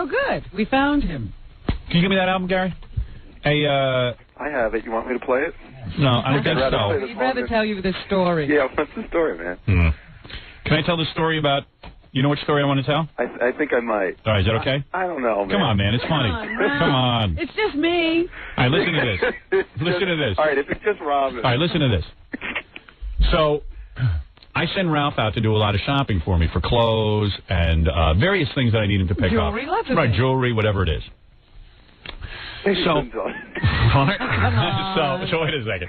Oh, good. We found him. Can you give me that album, Gary? Hey, I have it. You want me to play it? No, I don't think so. We'd rather tell you the story. Yeah, what's the story, man? Can I tell the story about... You know which story I want to tell? I think I might. All right, is that okay? I don't know, man. Come on, man. It's funny. Come on. It's just me. All right, listen to this. Listen to this. All right, if it's just Robin. All right, listen to this. So, I send Ralph out to do a lot of shopping for me for clothes and various things that I need him to pick Jewelry, up. lots of right, things. jewelry, whatever it is. So, so wait a second.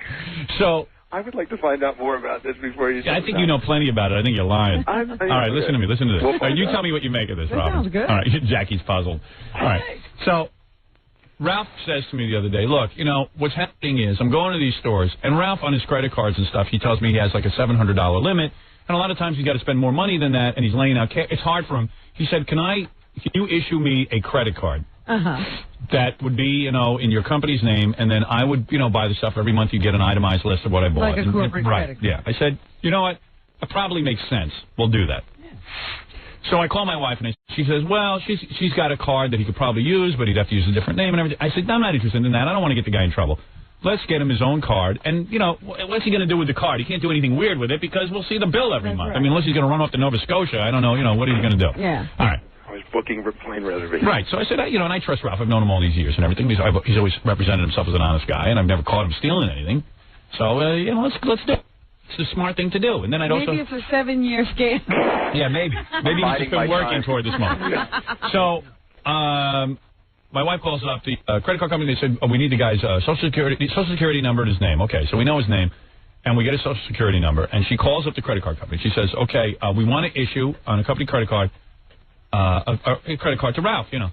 So, I would like to find out more about this before you. I think you know plenty about it. I think you're lying. All right, listen to me. Listen to this. All right, you tell me what you make of this, Robin. Sounds good. All right, Jackie's puzzled. All right, so Ralph says to me the other day, look, you know, what's happening is I'm going to these stores, and Ralph on his credit cards and stuff, he tells me he has like a $700 limit, and a lot of times he's got to spend more money than that, and he's laying out cash. It's hard for him. He said, can you issue me a credit card? That would be, you know, in your company's name, and then I would, you know, buy the stuff every month. You get an itemized list of what I bought. Like a corporate credit card. Yeah. I said, you know what? It probably makes sense. We'll do that. Yeah. So I call my wife, and she says, well, she's got a card that he could probably use, but he'd have to use a different name and everything. I said, I'm not interested in that. I don't want to get the guy in trouble. Let's get him his own card. And, you know, what's he going to do with the card? He can't do anything weird with it because we'll see the bill every month. Right. I mean, unless he's going to run off to Nova Scotia. I don't know. You know, what are you going to do? Yeah. All right. Booking plane reservation. Right. So I said, you know, and I trust Ralph. I've known him all these years and everything. He's always represented himself as an honest guy, and I've never caught him stealing anything. So, you know, let's do it. It's a smart thing to do. And then I'd also... Maybe it's a 7-year scam. Yeah, maybe. Maybe he's just been working toward this moment. So, my wife calls up the credit card company. They said, we need the guy's social security number and his name. Okay, so we know his name. And we get his social security number. And she calls up the credit card company. She says, okay, we want to issue on a company credit card a credit card to Ralph, you know.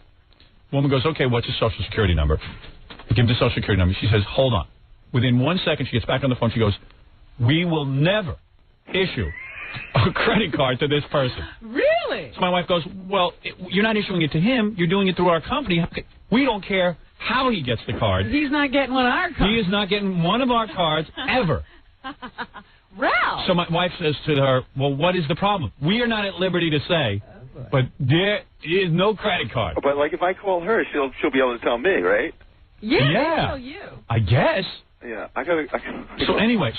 Woman goes, okay, what's his social security number? I give him the social security number. She says, hold on. Within 1 second, she gets back on the phone. She goes, we will never issue a credit card to this person. Really? So my wife goes, well, you're not issuing it to him. You're doing it through our company. We don't care how he gets the card. He's not getting one of our cards. He is not getting one of our cards ever. Ralph. So my wife says to her, well, what is the problem? We are not at liberty to say... But there is no credit card. But like if I call her, she'll be able to tell me, right? Yeah. Tell you. I guess. Yeah. I gotta So anyway,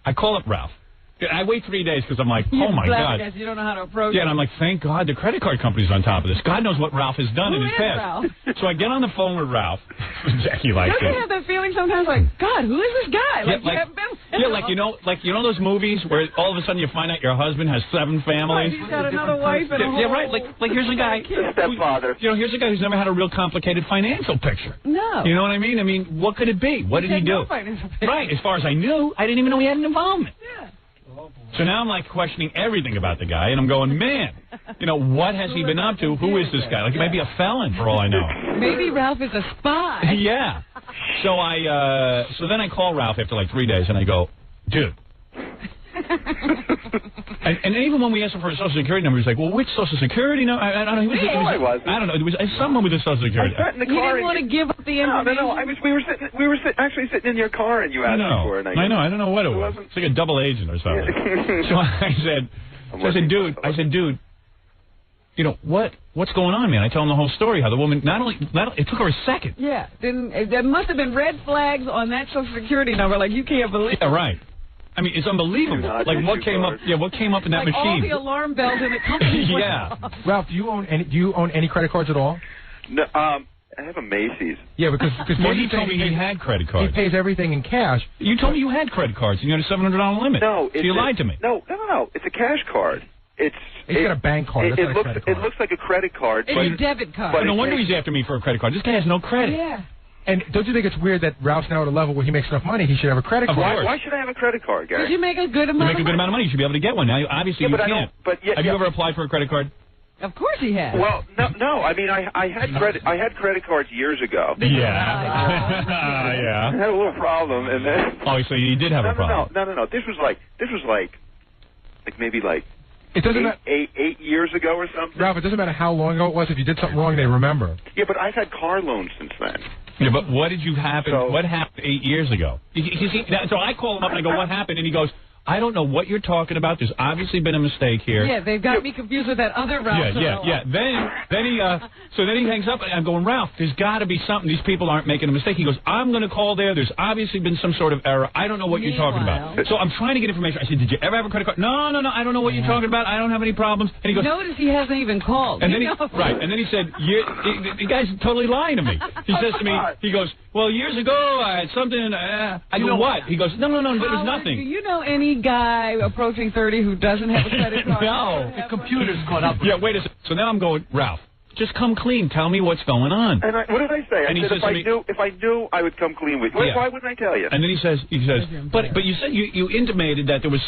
I call up Ralph. I wait 3 days because I'm like, oh my God. Because you don't know how to approach Yeah, and I'm like, thank God the credit card company's on top of this. God knows what Ralph has done in his past. Ralph? So I get on the phone with Ralph. Jackie likes it. Don't you have that feeling sometimes like, God, who is this guy? Like, yeah, you haven't been... Yeah, like you know those movies where all of a sudden you find out your husband has 7 families. Right, he's got another wife and a whole... Yeah, right. Like here's a guy. Stepfather. You know, here's a guy who's never had a real complicated financial picture. No. You know what I mean? I mean, what could it be? What did he do? No financial picture. Right. As far as I knew, I didn't even know he had an involvement. Yeah. So now I'm like questioning everything about the guy, and I'm going, man, you know, what has he been up to? Who is this guy? Like he might be a felon for all I know. Maybe Ralph is a spy. Yeah. So so then I call Ralph after like 3 days, and I go, dude. and even when we asked him for his social security number, he's like, well, which social security number? I don't know. He was, I don't know. It was someone with a social security. I sat in the car. You didn't want to give up the information. No. We were actually sitting in your car, and you asked me for it. I know. I don't know what it was. It's like a double agent or something. So I said, dude, you know what's going on, man? I tell him the whole story. How the woman not only it took her a second. Yeah. There must have been red flags on that social security number. Like you can't believe. Yeah, right. I mean, it's unbelievable. Like what came up? Yeah, what came up in that like machine? All the alarm bells in the company. Yeah. Ralph, do you own any credit cards at all? No. I have a Macy's. Yeah, because well, he told me he had credit cards. He pays everything in cash. You told me you had credit cards and you had a $700 limit. No, so you lied to me. No. It's a cash card. He's got a bank card. That's not a credit card. It looks like a credit card. It's a debit card. But no wonder he's after me for a credit card. This guy has no credit. Yeah. And don't you think it's weird that Ralph's now at a level where he makes enough money, he should have a credit card? Why should I have a credit card, Gary? Because you make a good amount of money. You make a good amount of money. You should be able to get one. Now, obviously, you can't. Have you ever applied for a credit card? Of course he has. Well, no. I mean, I had credit cards years ago. Yeah. Yeah. I had a little problem, and then. Oh, so you did have a problem. No. This was like maybe like. It doesn't matter. 8 years ago or something. Ralph, it doesn't matter how long ago it was. If you did something wrong, they remember. Yeah, but I've had car loans since then. Yeah, but what did you happen? What happened 8 years ago? So I call him up and I go, what happened? And he goes, I don't know what you're talking about. There's obviously been a mistake here. Yeah, they've got me confused with that other Ralph. Yeah. Then he hangs up, and I'm going, Ralph, there's got to be something. These people aren't making a mistake. He goes, I'm going to call there. There's obviously been some sort of error. I don't know what you're talking about. So I'm trying to get information. I said, did you ever have a credit card? No. I don't know what you're talking about. I don't have any problems. And he goes, notice he hasn't even called. And then he said, the guy's totally lying to me. He says to me, he goes, well, years ago, I had something. I go, what? He goes, no, there was nothing. Do you know any guy approaching 30 who doesn't have a credit card? No. The computer's caught up. Yeah, wait a second. So now I'm going, Ralph, just come clean. Tell me what's going on. And what did I say? I said if I knew, I would come clean with you. Why wouldn't I tell you? And then he says, but you said you intimated that there was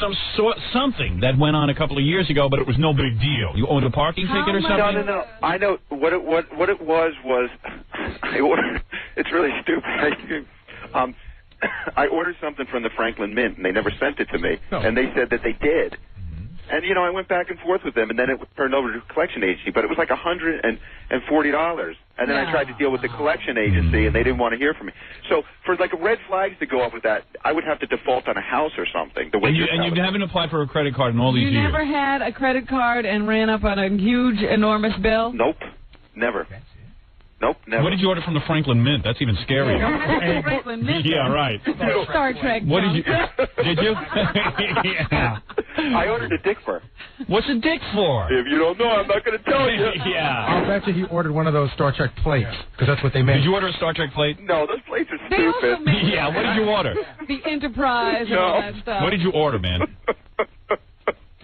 something that went on a couple of years ago, but it was no big deal. You owed a parking ticket or something? No. I know what it was I ordered. It's really stupid. I ordered something from the Franklin Mint, and they never sent it to me. Oh. And they said that they did. And, I went back and forth with them, and then it turned over to a collection agency, but it was like $140. And then I tried to deal with the collection agency, and they didn't want to hear from me. So for, like, red flags to go up with that, I would have to default on a house or something. And you haven't applied for a credit card in all these years? You never had a credit card and ran up on a huge, enormous bill? Nope. Never. Nope, never. What did you order from the Franklin Mint? That's even scarier. Yeah, Franklin Mint. Yeah, right. Star Trek. What did you? Did you? Yeah. I ordered a dick for. What's a dick for? If you don't know, I'm not going to tell you. Yeah. I'll bet you he ordered one of those Star Trek plates, because that's what they make. Did you order a Star Trek plate? No, those plates are They stupid. also make Yeah, what did you order? The Enterprise and all that stuff. What did you order, man?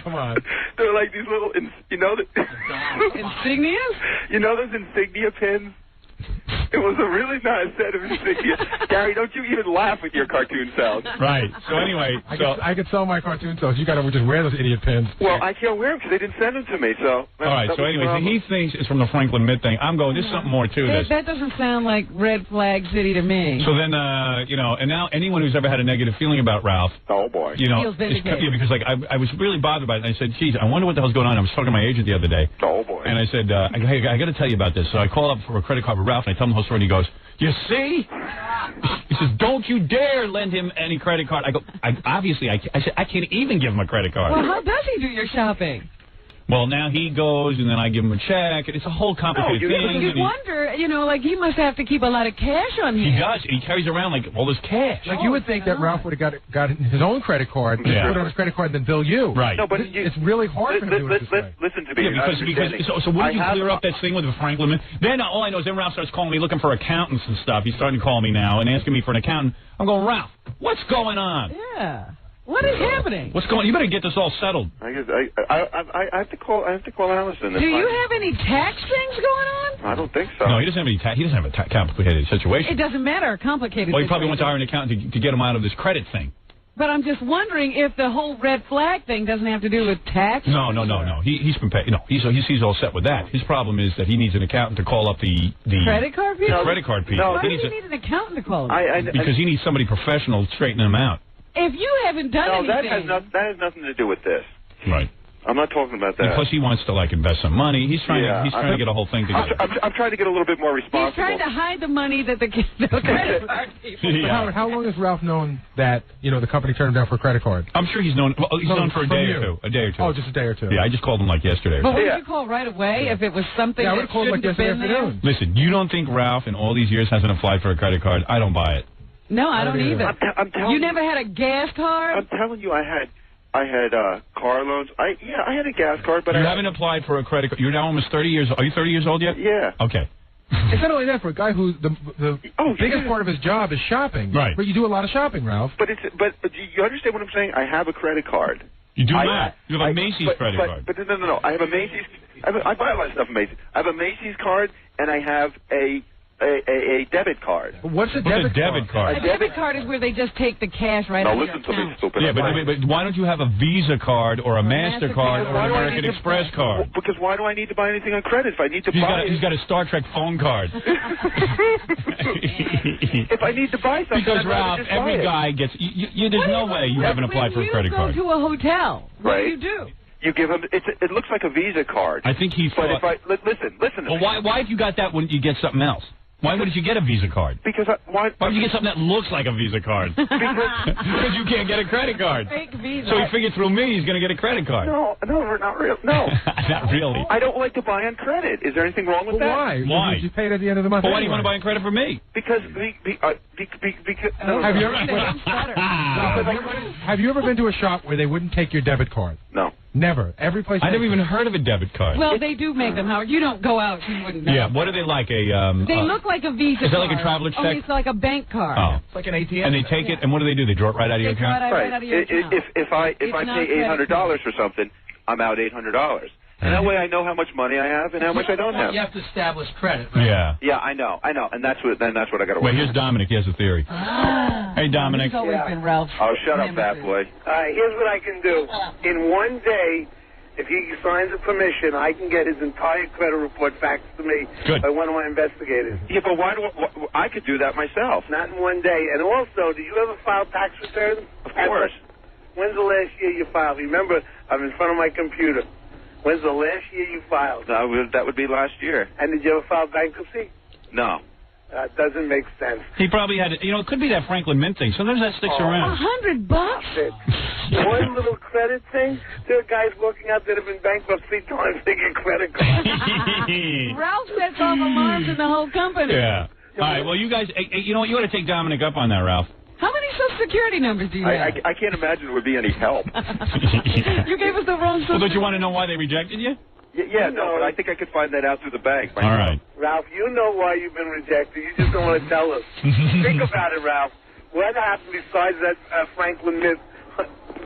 Come on. They're like these little, Insignias? You know those insignia pins? It was a really nice set of insignia. Gary, don't you even laugh with your cartoon self. Right. So anyway, I could sell my cartoon selves. You got to just wear those idiot pins. Well, I can't wear them because they didn't send them to me. So. All right. So anyway, he thinks it's from the Franklin Mint thing. I'm going. There's something more to this. That doesn't sound like Red Flag City to me. So then, and now anyone who's ever had a negative feeling about Ralph, oh boy, feels vindicated. because like I was really bothered by it. And I said, geez, I wonder what the hell's going on. I was talking to my agent the other day. Oh boy. And I said, hey, I got to tell you about this. So I call up for a credit card with Ralph, and I tell him the whole story. And he goes, you see? He says, don't you dare lend him any credit card. I go, I said, I can't even give him a credit card. Well, how does he do your shopping? Well, now he goes, and then I give him a check, and it's a whole complicated thing. You wonder, like he must have to keep a lot of cash on him. He does. He carries around, like, all this cash. Like, you would think that Ralph would have got his own credit card, put it on his credit card, and then bill you. Right. No, but it's really hard for him to do it this way. Listen to me. Yeah, so wouldn't you clear up that thing with the Franklin Mint? Then all I know is then Ralph starts calling me looking for accountants and stuff. He's starting to call me now and asking me for an accountant. I'm going, Ralph, what's going on? Yeah. What is happening? What's going on? You better get this all settled. I have to call Allison. Do you have any tax things going on? I don't think so. No, he doesn't have any he doesn't have a complicated situation. It doesn't matter a complicated Well, he probably wants to hire an accountant to get him out of this credit thing. But I'm just wondering if the whole red flag thing doesn't have to do with tax. No. He's been paid. No, he's all set with that. His problem is that he needs an accountant to call up the credit card people. Credit card people. Why do you need an accountant to call him? Because he needs somebody professional to straighten him out. If you haven't done anything, that has nothing to do with this. Right. I'm not talking about that. And plus, he wants to invest some money. He's trying to get a whole thing together. I'm trying to get a little bit more responsible. He's trying to hide the money that the credit card people. Yeah. How long has Ralph known that the company turned him down for a credit card? I'm sure he's known. Well, he's known for a day or two. Oh, just a day or two. Yeah, I just called him yesterday. But would you call right away if it was something that shouldn't have been there? Listen, you don't think Ralph in all these years hasn't applied for a credit card? I don't buy it. No, I don't either. I'm telling you never had a gas card? I'm telling you, I had car loans. I had a gas card, but you haven't applied for a credit card. You're now almost 30 years old. Are you 30 years old yet? Yeah. Okay. It's not only that, for a guy who the biggest part of his job is shopping. Right. But you do a lot of shopping, Ralph. But do you understand what I'm saying? I have a credit card. You do not. You have a Macy's credit card. But no. I have a Macy's. I buy a lot of stuff from Macy's. I have a Macy's card, and I have a debit card. What's a debit card? A debit card is where they just take the cash right out of your account. Listen to me, stupid. Yeah, but why don't you have a Visa card or a MasterCard or an American Express card? Because why do I need to buy anything on credit if I need to buy it? He's got a Star Trek phone card. If I need to buy something, because Ralph, every guy gets. There's no way you haven't applied for a credit card. When you go to a hotel, what do you do? You give him. It looks like a Visa card. I think he thought. But if listen. Well, why if you got that, wouldn't you get something else? Why wouldn't you get a Visa card? Because why would you get something that looks like a Visa card? Because you can't get a credit card. Fake Visa. So he figured through me he's going to get a credit card. No, not real. No. Not really. I don't like to buy on credit. Is there anything wrong with that? Why? You pay it at the end of the month. But why do you want to buy on credit for me? Because Have you ever been to a shop where they wouldn't take your debit card? No. Never. Every place. I never even heard of a debit card. Well, they do make them, Howard. You don't go out, you wouldn't know. Yeah. What are they like? They look like a Visa card. Is that like a traveler's check? Only it's like a bank card. Oh. It's like an ATM. And they take it, and what do? They draw it right out of your account? Right out of your account. If I pay $800 for something, I'm out $800. And that way I know how much money I have and how much I don't have. You have to establish credit, right? Yeah. Yeah, I know. And that's what I got to work. Wait, here's Dominic. He has a theory. Hey, Dominic. He's always been Ralph. Oh, shut up, fat boy. Here's what I can do. In one day, if he signs a permission, I can get his entire credit report faxed to me by one of my investigators. Yeah, but I could do that myself. Not in one day. And also, do you ever file tax returns? Of course. When's the last year you filed? Remember, I'm in front of my computer. When's the last year you filed? That would be last year. And did you ever file bankruptcy? No. That doesn't make sense. He probably had, it could be that Franklin Mint thing. Sometimes that sticks around. $100? One little credit thing. There are guys walking out that have been bankrupt 3 times. They get credit cards. Ralph sets off alarms in the whole company. Yeah. All right. Well, you guys, you know what? You ought to take Dominic up on that, Ralph. How many Social Security numbers do you have? I can't imagine it would be any help. You gave us the wrong Social. Well, don't you want to know why they rejected you? Yeah, no, but I think I could find that out through the bank. All right. Ralph, you know why you've been rejected. You just don't want to tell us. Think about it, Ralph. What happened besides that Franklin Mint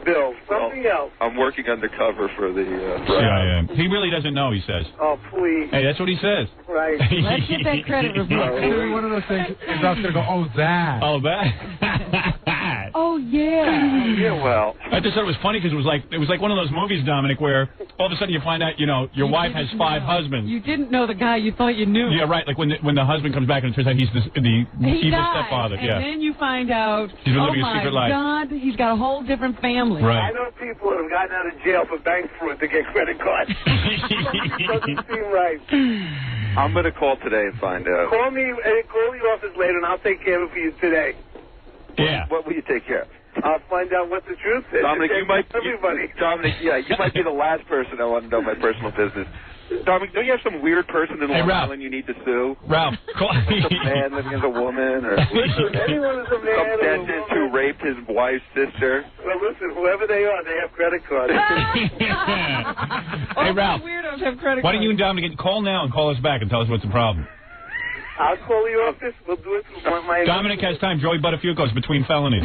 bill? Something else. I'm working undercover for the... Yeah. He really doesn't know, he says. Oh, please. Hey, that's what he says. Right. Let's get that credit report. Maybe one of those things is going to go, oh, that. Oh, that. Oh, yeah. Yeah, well... I just thought it was funny because it was like one of those movies, Dominic, where all of a sudden you find out, your wife has 5 husbands. You didn't know the guy you thought you knew. Yeah, right. Like when the husband comes back and it turns out he's the evil stepfather. And then you find out, he's been living a secret life. God, he's got a whole different family. Right. I know people that have gotten out of jail for bank fraud to get credit cards. Doesn't seem right. I'm going to call today and find out. Call the office later, and I'll take care of it for you today. Yeah. What will you take care of? I'll find out what the truth is. Dominic, you might be the last person I want to know my personal business. Dominic, don't you have some weird person in Long Island you need to sue? Ralph, call me. Some man living as a woman, or listen, anyone is a man some dentist who raped his wife's sister. Well, listen, whoever they are, they have credit cards. Hey, Ralph, weirdos have credit why don't you and Dominic call now and call us back and tell us what's the problem? I'll call the office. We'll do it through my... Dominic has time. Joey Buttafuoco's between felonies.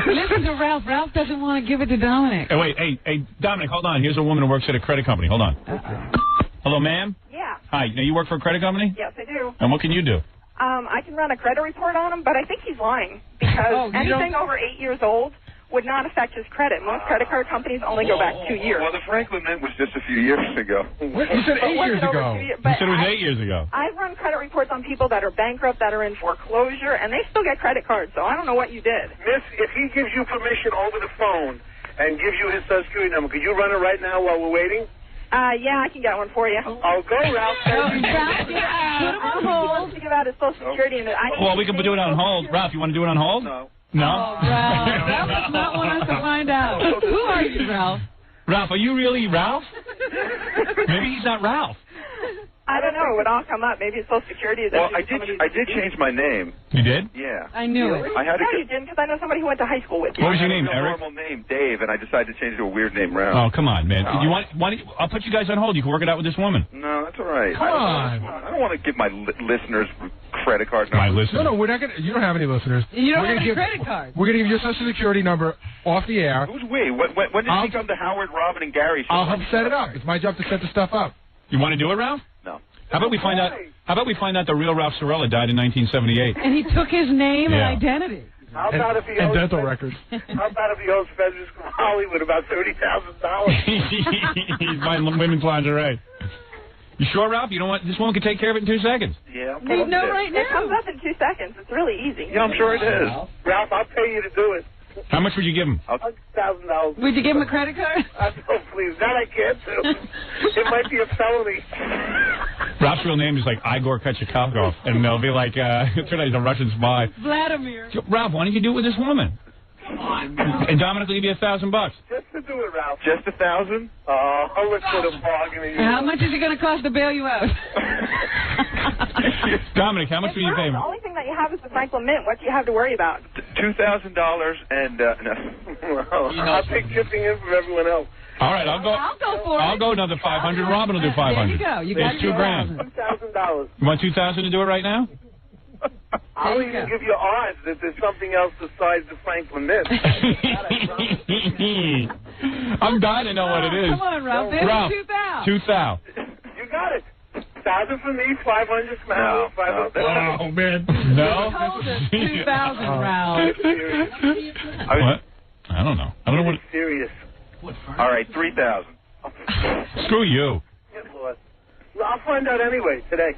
Listen to Ralph. Ralph doesn't want to give it to Dominic. Hey, wait. Hey, Dominic, hold on. Here's a woman who works at a credit company. Hold on. Hello, ma'am? Yeah. Hi. Now, you work for a credit company? Yes, I do. And what can you do? I can run a credit report on him, but I think he's lying because anything over 8 years old would not affect his credit. Most credit card companies only go back 2 years. Well, the Franklin Mint was just a few years ago. You said 8 years ago. You said it was 8 years ago. I've run credit reports on people that are bankrupt, that are in foreclosure, and they still get credit cards, so I don't know what you did. Miss, if he gives you permission over the phone and gives you his Social Security number, could you run it right now while we're waiting? Yeah, I can get one for you. I'll go, Ralph. Put him on hold. He wants to give out his Social Security. Well, we can do it on hold. Ralph, you want to do it on hold? No. No? Oh, Ralph. Ralph does not want us to find out. Who are you, Ralph? Ralph, are you really Ralph? Maybe he's not Ralph. I don't know. It would all come up. Maybe his Social Security is... Well, I did change my name. You did? Yeah. I knew it. I had No, you didn't, because I know somebody who went to high school with you. What was your name, a Eric? normal name, Dave, and I decided to change it to a weird name, Ralph. Oh, come on, man. You want? I'll put you guys on hold. You can work it out with this woman. No, that's all right. Come on. I don't want to give my listeners credit card My numbers. listeners. No, we're not going to. You don't have any listeners. You don't have any credit cards. We're going to give your Social Security number off the air. Who's we? When did he come to Howard, Robin, and Gary? I'll help set it up. It's my job to set the stuff up. You want to do it, Ralph? No. How about we find out? How about we find out the real Ralph Sorella died in 1978? And he took his name and identity. How about if he and owes dental records. How about if he owes Frederick from Hollywood about $30,000? He's buying women's lingerie. You sure, Ralph? You don't want this woman can take care of it in 2 seconds? Yeah. They know right now. It comes up in 2 seconds. It's really easy. Yeah, I'm sure it is. Ralph, I'll pay you to do it. How much would you give him? $1,000. Would you give him a credit card? Oh, please. That I can't do. It might be a felony. Ralph's real name is like Igor Kachikakov, and they'll be like, it turns out he's a Russian spy. Vladimir. Ralph, why don't you do it with this woman? And Dominic will give you $1,000. Just to do it, Ralph. Just 1,000? I'll look for the bargaining. How much is it going to cost to bail you out? Dominic, how much will you pay me? The only thing that you have is the Franklin Mint. What do you have to worry about? $2,000 and no. I'll take chipping in from everyone else. All right, I'll go. I'll go for it. I'll go another 500. Robin will do 500. There you go. You got There's $2,000. $2,000. You want 2,000 to do it right now? I'll even give you odds that there's something else besides the Franklin Mint. I'm dying to know what it is. Come on, Ralph. There's Ralph, 2,000. You got it. 1,000 for me, 500 from Howard, 500. Oh, man. No? You told us 2,000, Ralph. What? I don't know. I don't know what. Serious. All right, 3,000. Screw you. Good Lord. Well, I'll find out anyway today.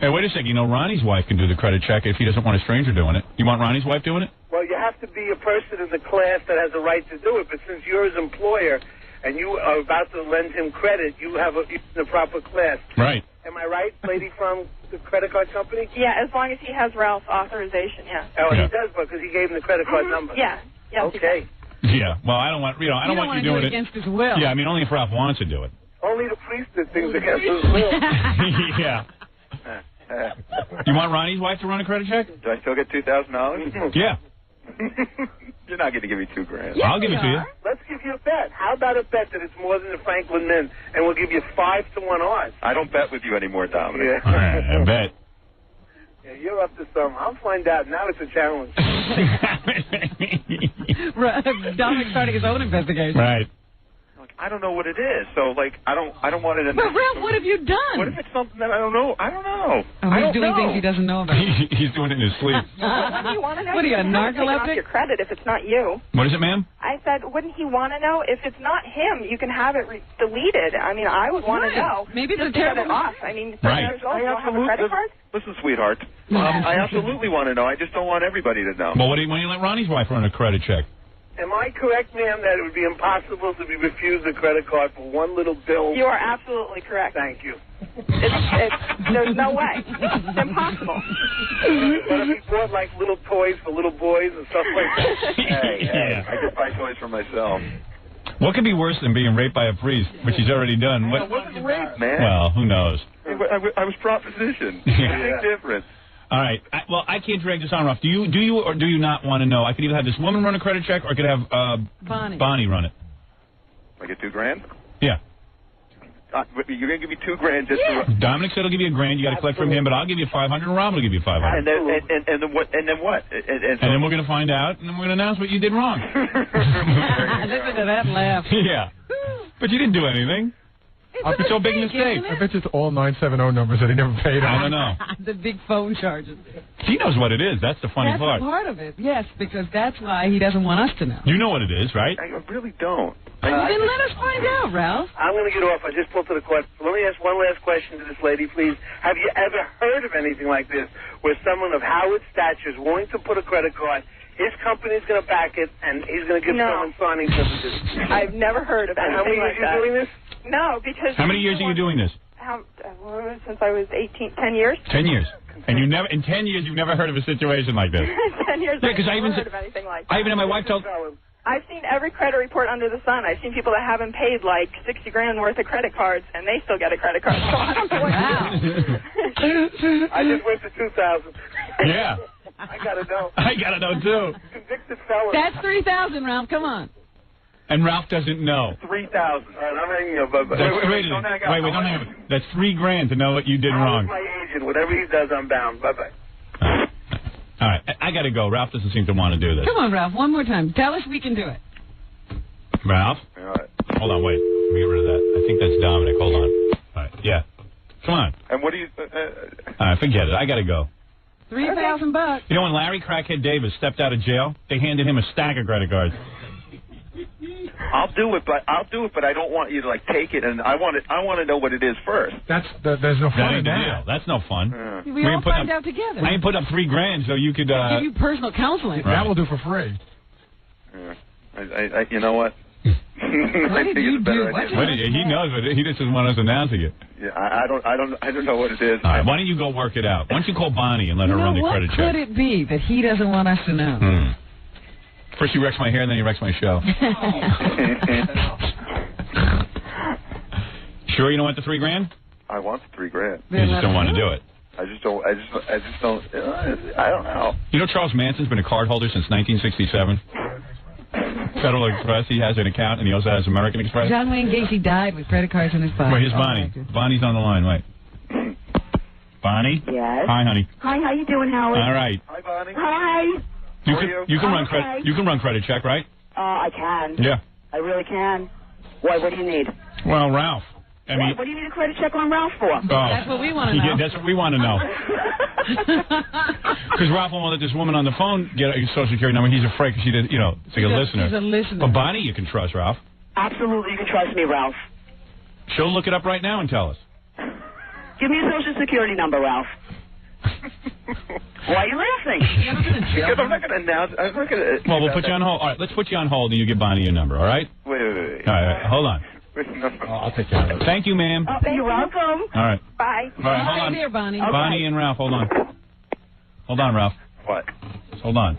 Hey, wait a second. You know, Ronnie's wife can do the credit check if he doesn't want a stranger doing it. You want Ronnie's wife doing it? Well, you have to be a person in the class that has a right to do it. But since you're his employer and you are about to lend him credit, you have the proper class. Right. Am I right, lady from the credit card company? Yeah, as long as he has Ralph's authorization, yeah. Oh, Yeah. he does, because he gave him the credit card number. Yeah. Yes, Okay. Yeah. Well, I don't want. You know, I don't want you doing it against his will. Yeah, I mean, only if Ralph wants to do it. Only the priest did things against his will. Yeah. You want Ronnie's wife to run a credit check? Do I still get $2,000? Yeah. You're not going to give me $2,000. Yeah, I'll give it to you. Let's give you a bet. How about a bet that it's more than the Franklin Mint, and we'll give you 5-to-1 odds. I don't bet with you anymore, Dominic. Yeah. All right, I bet. Yeah, you're up to something. I'll find out. Now it's a challenge. Dominic's starting his own investigation. Right. I don't know what it is, so I don't want it in. But Ralph, what have you done? What if it's something that I don't know? I don't know. Oh, I he's don't doing know. things he doesn't know about. He's doing it in his sleep. Wouldn't he want to know? What are you, a can have it taken off narcoleptic? your credit if it's not you. What is it, ma'am? I said, wouldn't he want to know if it's not him? You can have it deleted. I mean, I would want to Right. know. Maybe it's just a to get terrible it off. I mean, Right. years old, you don't have a credit card? Listen, sweetheart. I absolutely want to know. I just don't want everybody to know. Well, when you let Ronnie's wife run a credit check? Am I correct, ma'am, that it would be impossible to be refused a credit card for one little bill? You are absolutely correct. Thank you. There's no way. It's impossible. What if he bought, like, little toys for little boys and stuff like that? Hey, I just buy toys for myself. What could be worse than being raped by a priest, which he's already done? It wasn't rape, man. Well, who knows? I was propositioned. Yeah. Big difference. All right. I can't drag this on, Ralph. Do you or do you not want to know? I could either have this woman run a credit check, or I could have Bonnie run it. I get $2,000. Yeah. You're gonna give me $2,000 just Yeah. to. Dominic said he'll give you $1,000. You got to collect from him, but I'll give you 500, and Rob will give you 500. And then what? And then what? And then we're gonna find out, and then we're gonna announce what you did wrong. Listen to that laugh. Yeah. But you didn't do anything. It's a big mistake. I bet it's all 970 numbers that he never paid on. I don't know. The big phone charges. He knows what it is. That's the funny That's part. part of it, yes, because that's why he doesn't want us to know. You know what it is, right? I really don't. Then let us find out, Ralph. I'm going to get off. I just pulled to the question. Let me ask one last question to this lady, please. Have you ever heard of anything like this, where someone of Howard's stature is willing to put a credit card, his company's going to back it, and he's going to give someone signing privileges? I've never heard of anything How many like years that. you doing this? No, because... How many years are you doing this? Since I was 10 years. 10 years. And you never, in 10 years, you've never heard of a situation like this. 10 years. Yeah, because I even heard of anything like that. I even had my wife tell. I've seen every credit report under the sun. I've seen people that haven't paid like $60,000 worth of credit cards, and they still get a credit card. So I don't know what I just went to 2,000. Yeah. I got to know. I got to know, too. Convicted felon. That's 3,000, Ralph. Come on. And Ralph doesn't know. 3,000. All right, I'm hanging up. Wait, don't hang up. That's $3,000 to know what you did wrong. My agent. Whatever he does, I'm bound. Bye-bye. All right. I got to go. Ralph doesn't seem to want to do this. Come on, Ralph. One more time. Tell us we can do it. Ralph? All right. Hold on. Wait. Let me get rid of that. I think that's Dominic. Hold on. All right. Yeah. Come on. And what do you? All right. Forget it. I got to go. $3,000. You know, when Larry Crackhead Davis stepped out of jail, they handed him a stack of credit cards. I'll do it, but I don't want you to like take it, and I want to know what it is first. There's no That fun in ain't the that. deal. That's no fun. We all find out together. I ain't put up $3,000 so you could. Give you personal counseling. Right. That will do for free. Yeah. You know what? What did you do? He knows, but he just doesn't want us announcing it. Yeah, I don't know what it is. All right, why don't you go work it out? Why don't you call Bonnie and let her run the credit check? What could it be that he doesn't want us to know? First he wrecks my hair, and then he wrecks my show. Sure you don't want the $3,000? I want the $3,000. You just don't want to do it. I just don't. I don't know. You know Charles Manson's been a card holder since 1967. Federal Express, he has an account, and he also has American Express. John Wayne Gacy died with credit cards in his pocket. Wait, here's Bonnie. Bonnie's on the line. Wait. Bonnie? Yes. Hi, honey. Hi, how you doing, Howard? All right. Hi, Bonnie. Hi. You can run credit. You can run credit check, right? I can. Yeah. I really can. Why? What do you need? Well, Ralph. What do you need a credit check on Ralph for? That's what we want to know. Yeah, that's what we want to know. Because Ralph won't let this woman on the phone get a Social Security number. He's afraid because she did, you know, it's like a listener. She's a listener. But Bonnie, you can trust, Ralph. Absolutely, you can trust me, Ralph. She'll look it up right now and tell us. Give me a Social Security number, Ralph. Why are you laughing? Because I'm not going to announce. I'm not going to. Well, we'll put you on hold. All right, let's put you on hold and you give Bonnie your number, all right? Wait. All right, hold on. I'll take care of it. Thank you, ma'am. You're welcome. All right. Bye. All right, hold on. Here, Bonnie. Okay. Bonnie and Ralph, hold on. Hold on, Ralph. What? Just hold on.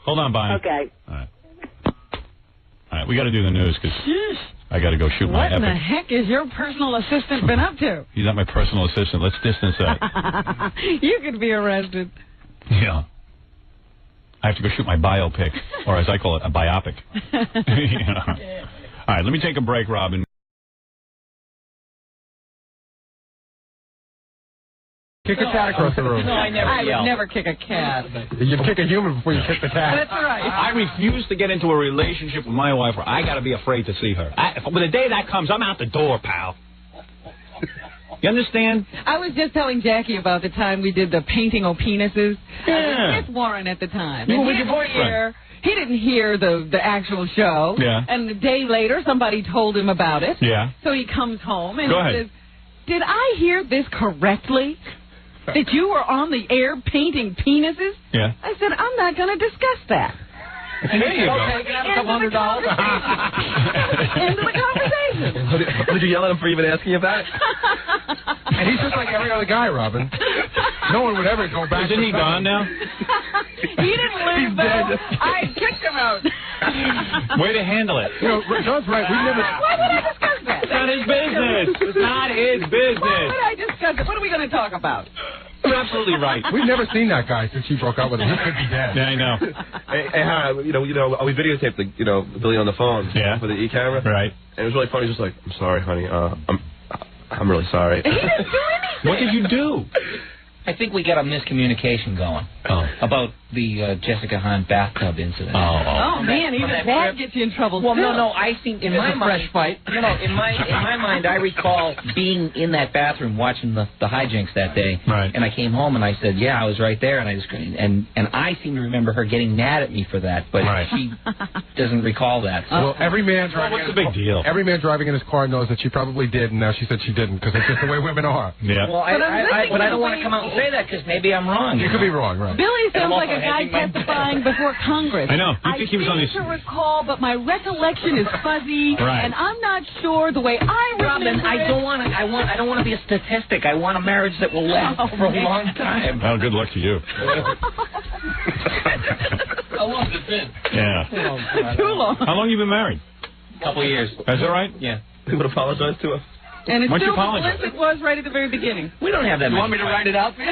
Hold on, Bonnie. Okay. All right, we got to do the news because I got to go shoot my What in the epic. heck has your personal assistant been up to? He's not my personal assistant. Let's distance that. You could be arrested. Yeah. I have to go shoot my biopic, or as I call it, a biopic. Yeah. All right, let me take a break, Robin. Kick a cat across the room. No, I would never kick a cat. You'd kick a human before you kick the cat. That's right. I refuse to get into a relationship with my wife where I got to be afraid to see her. When the day that comes, I'm out the door, pal. You understand? I was just telling Jackie about the time we did the painting of penises. Yeah. I was with Warren at the time. You And were with he your didn't boyfriend. hear- He didn't hear the actual show. Yeah. And a day later, somebody told him about it. Yeah. So he comes home and Go he ahead. says, "Did I hear this correctly? That you were on the air painting penises?" Yeah. I said, "I'm not going to discuss that." There you go. End of the conversation. Did you yell at him for even asking about it? And he's just like every other guy, Robin. No one would ever go back. Isn't he gone now? He didn't live, He's though. dead. I kicked him out. Way to handle it. You know, John's right. We never. Why would I discuss that? It's not his business. It's not his Why business. would I discuss it? What are we going to talk about? You're absolutely right. We've never seen that guy since you broke up with him. He could be dead. Yeah, I know. Hey, Howard, we videotaped the Billy on the phone. Yeah. For the e-camera. Right. And it was really funny. Just like, I'm sorry, honey. I'm really sorry. He didn't do anything. What did you do? I think we got a miscommunication going about the Jessica Hahn bathtub incident. Oh, man, even that gets you in trouble. Well, still. no, I think in my mind, fight. in my mind, I recall being in that bathroom watching the hijinks that day. Right. And I came home and I said, "Yeah, I was right there," and I just and I seem to remember her getting mad at me for that, but Right. she doesn't recall that. So. Well, every man driving. What's the big deal? Every man driving in his car knows that she probably did, and now she said she didn't because it's just the way women are. Yeah. Well, but I don't want to come out and say that because maybe I'm wrong. You could be wrong, right? Billy sounds I'm like also a guy hedging my testifying before Congress. I know. You think he was on his... I seem to recall, but my recollection is fuzzy, Right. and I'm not sure the way I remember Robin, I don't want to be a statistic. I want a marriage that will last for a long time. Well, good luck to you. How long has it been? Yeah. Too long. How long you been married? A couple of years. Is that right? Yeah. We would apologize to her. And it's Why don't you still as apologize? bliss it was right at the very beginning. We don't have that. You want me to write it out for you?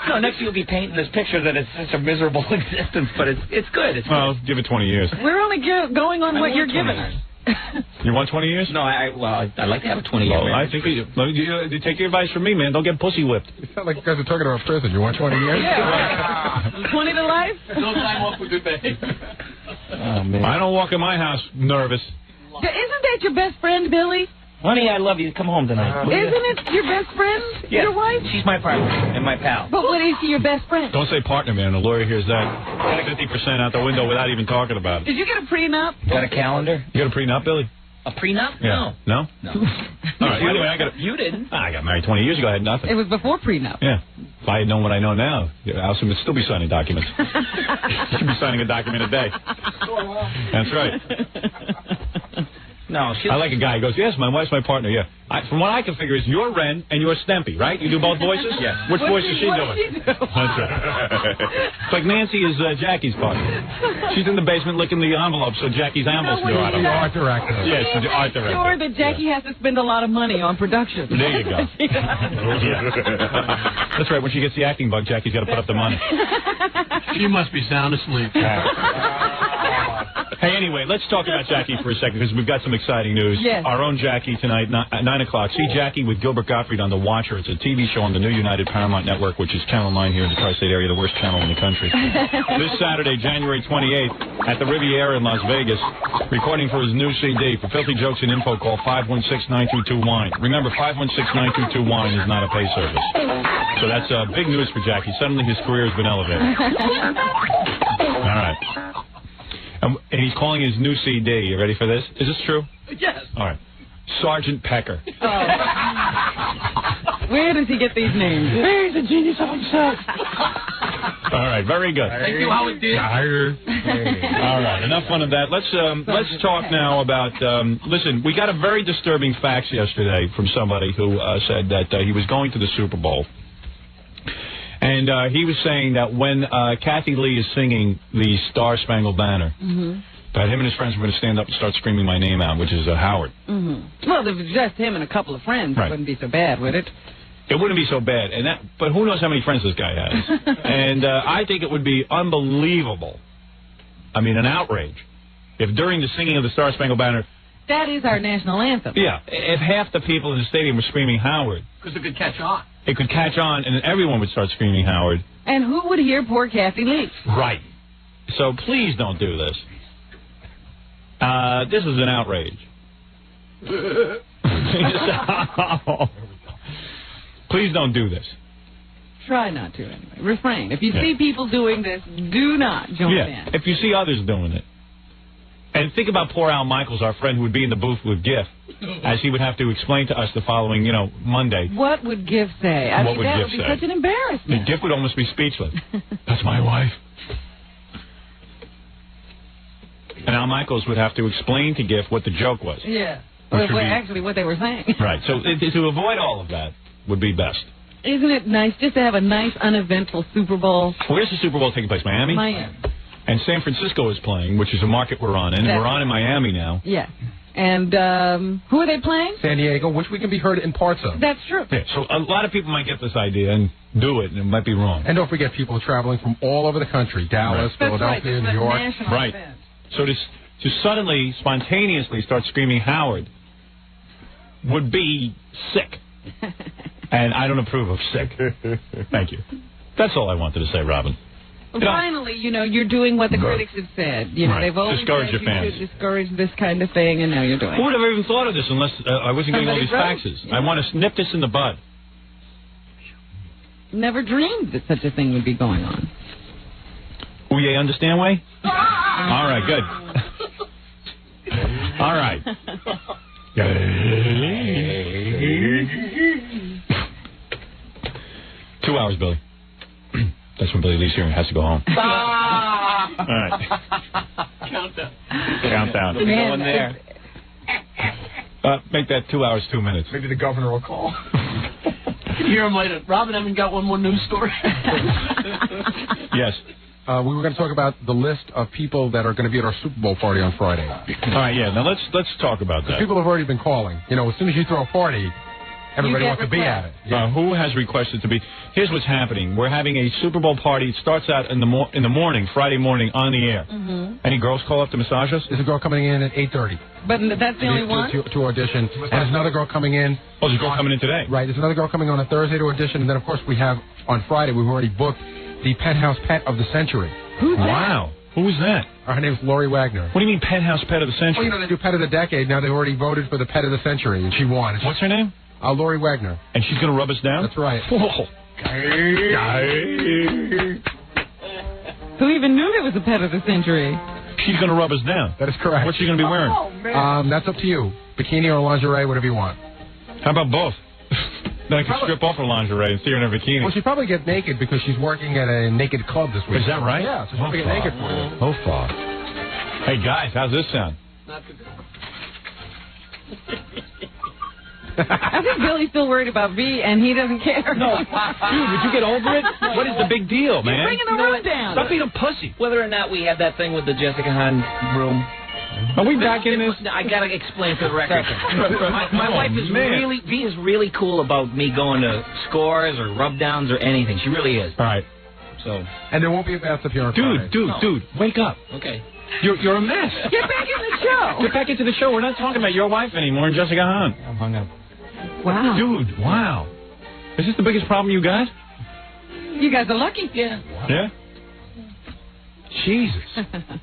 No, next you'll be painting this picture that it's such a miserable existence, but it's good. It's Well, give it 20 years. We're only going on what want you're 20 giving years. us. You want 20 years? No, I'd like to have a 20-year Well, I marriage. think you take your advice from me, man. Don't get pussy whipped. You sound like you guys are talking about prison. You want 20 years? Yeah. 20 to life? No time off with good day. Oh, man. I don't walk in my house nervous. Isn't that your best friend, Billy? Honey, I love you. Come home tonight. Isn't it your best friend? Yeah. Your wife? She's my partner and my pal. But what is she your best friend? Don't say partner, man. The lawyer hears that 50% out the window without even talking about it. Did you get a prenup? Got a calendar? You got a prenup, Billy? A prenup? Yeah. No. No? All right. Anyway, You didn't. I got married 20 years ago. I had nothing. It was before prenup. Yeah. If I had known what I know now, Allison would still be signing documents. She'd be signing a document a day. That's right. No, I like a guy who goes, yes, my wife's my partner, yeah. From what I can figure is you're Ren and you're Stempy, right? You do both voices? Yes. Which voice is she doing? That's right. It's like Nancy is Jackie's partner. She's in the basement licking the envelope so Jackie's envelopes go out. Art director. Yes, she's the art director. Sure that Jackie has to spend a lot of money on production. There you go. That's right. When she gets the acting bug, Jackie's got to put up the money. She must be sound asleep. Hey, anyway, let's talk about Jackie for a second because we've got some exciting news. Yes. Our own Jackie tonight at 9 o'clock. See Jackie with Gilbert Gottfried on The Watcher. It's a TV show on the new United Paramount Network, which is Channel 9 here in the Tri-State area, the worst channel in the country. This Saturday, January 28th, at the Riviera in Las Vegas, recording for his new CD. For filthy jokes and info, call 516-922-WINE. Remember, 516-922-WINE is not a pay service. So that's big news for Jackie. Suddenly his career has been elevated. All right. And he's calling his new CD. You ready for this? Is this true? Yes. All right. Sergeant Pecker. Oh. Where does he get these names? He's a genius of himself. All right. Very good. Thank you, Howard did. All right. Enough fun of that. Let's talk now about. Listen, we got a very disturbing fax yesterday from somebody who said that he was going to the Super Bowl. And he was saying that when Kathy Lee is singing the Star Spangled Banner, that him and his friends were going to stand up and start screaming my name out, which is Howard. Well, if it was just him and a couple of friends, right. It wouldn't be so bad, would it? It wouldn't be so bad. But who knows how many friends this guy has. And I think it would be unbelievable. I mean, an outrage. If during the singing of the Star Spangled Banner... That is our national anthem. Yeah. If half the people in the stadium were screaming Howard... Because it could catch on. It could catch on, and everyone would start screaming Howard. And who would hear poor Kathy Lee? Right. So please don't do this. This is an outrage. Please don't do this. Try not to, anyway. Refrain. If you see people doing this, do not join in. If you see others doing it. And think about poor Al Michaels, our friend who would be in the booth with GIF, as he would have to explain to us the following, Monday. What would GIF say? I mean, that would be such an embarrassment. GIF would almost be speechless. That's my wife. And Al Michaels would have to explain to GIF what the joke was. Yeah. Actually, what they were saying. Right. So to avoid all of that would be best. Isn't it nice just to have a nice, uneventful Super Bowl? Where's the Super Bowl taking place? Miami? Miami. And San Francisco is playing, which is a market we're on in. We're on in Miami now. Yeah. And who are they playing? San Diego, which we can be heard in parts of. That's true. Yeah, so a lot of people might get this idea and do it, and it might be wrong. And don't forget people traveling from all over the country. Dallas, Philadelphia, New York. Right. So to suddenly, spontaneously start screaming Howard would be sick. And I don't approve of sick. Thank you. That's all I wanted to say, Robin. Finally, you're doing what the critics have said. They've always discourage said your fans. You should discourage this kind of thing, and now you're doing it. Who would have even thought of this unless I wasn't getting all these faxes? Yeah. I want to nip this in the bud. Never dreamed that such a thing would be going on. Oh, you understand, Way? All right, good. All right. 2 hours, Billy. That's when Billy leaves here and has to go home. All right. Countdown. Going there. Make that 2 hours, 2 minutes. Maybe the governor will call. You hear him later. Robin, haven't got one more news story? Yes. We were going to talk about the list of people that are going to be at our Super Bowl party on Friday. All right, yeah. Now let's talk about that. People have already been calling. As soon as you throw a party, everybody wants to be at it. Yeah. Who has requested to be? Here's what's happening. We're having a Super Bowl party. It starts out in the morning, Friday morning, on the air. Any girls call up to massage us? There's a girl coming in at 8:30. But that's the only one? To audition. And there's another girl coming in. Oh, there's a girl coming in today? Right. There's another girl coming on a Thursday to audition. And then, of course, we have, on Friday, we've already booked the Penthouse Pet of the Century. Who's that? Wow. Who is that? Her name's Lori Wagner. What do you mean Penthouse Pet of the Century? Well, they do Pet of the Decade. Now they've already voted for the Pet of the Century, and she won. What's her name? Lori Wagner. And she's going to rub us down? That's right. Whoa. Who even knew there was a Pet of the Century? She's going to rub us down. That is correct. What's she going to be wearing? Oh, man. That's up to you. Bikini or lingerie, whatever you want. How about both? Then I can strip off her lingerie and see her in her bikini. Well, she'd probably get naked because she's working at a naked club this week. Is that right? Yeah, so she'll probably get naked for you. Oh, fuck. Hey, guys, how's this sound? Not good. I think Billy's still worried about V, and he doesn't care. No. Dude, would you get over it? What is the big deal, man? You're bringing the room down. Stop being a pussy. Whether or not we had that thing with the Jessica Hahn room. Are we back in this? I gotta explain for the record. My wife is V is really cool about me going to scores or rub downs or anything. She really is. All right. So. And there won't be a bathtub here on Friday. Dude, wake up. Okay. You're a mess. Get back in the show. Get back into the show. We're not talking about your wife anymore and Jessica Hahn. I'm hung up. Wow. Dude, wow. Is this the biggest problem you got? You guys are lucky. Yeah. Yeah? Jesus.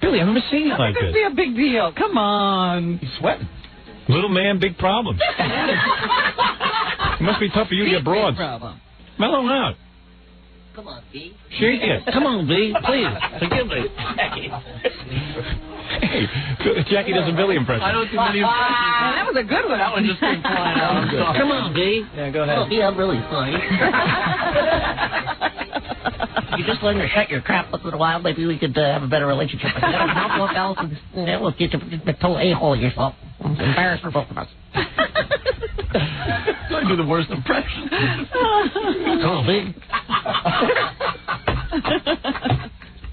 Billy, I've never seen you like this. this. Be a big deal. Come on. He's sweating. Little man, big problems. It must be tough for you to get broads. Problem. Mellow out. Come on, B. Shake it. Come on, B. Please. Forgive me. Hey, Jackie does a Billy impression. I don't do many impressions. That was a good one. That one just came flying out. Come on, B. Yeah, go ahead. Oh, B, I'm really funny. You just learn to shut your crap once in a while. Maybe we could have a better relationship. Don't look else. We'll get you a total a-hole yourself. It's embarrassed for both of us. I do the worst impression. Come on, B.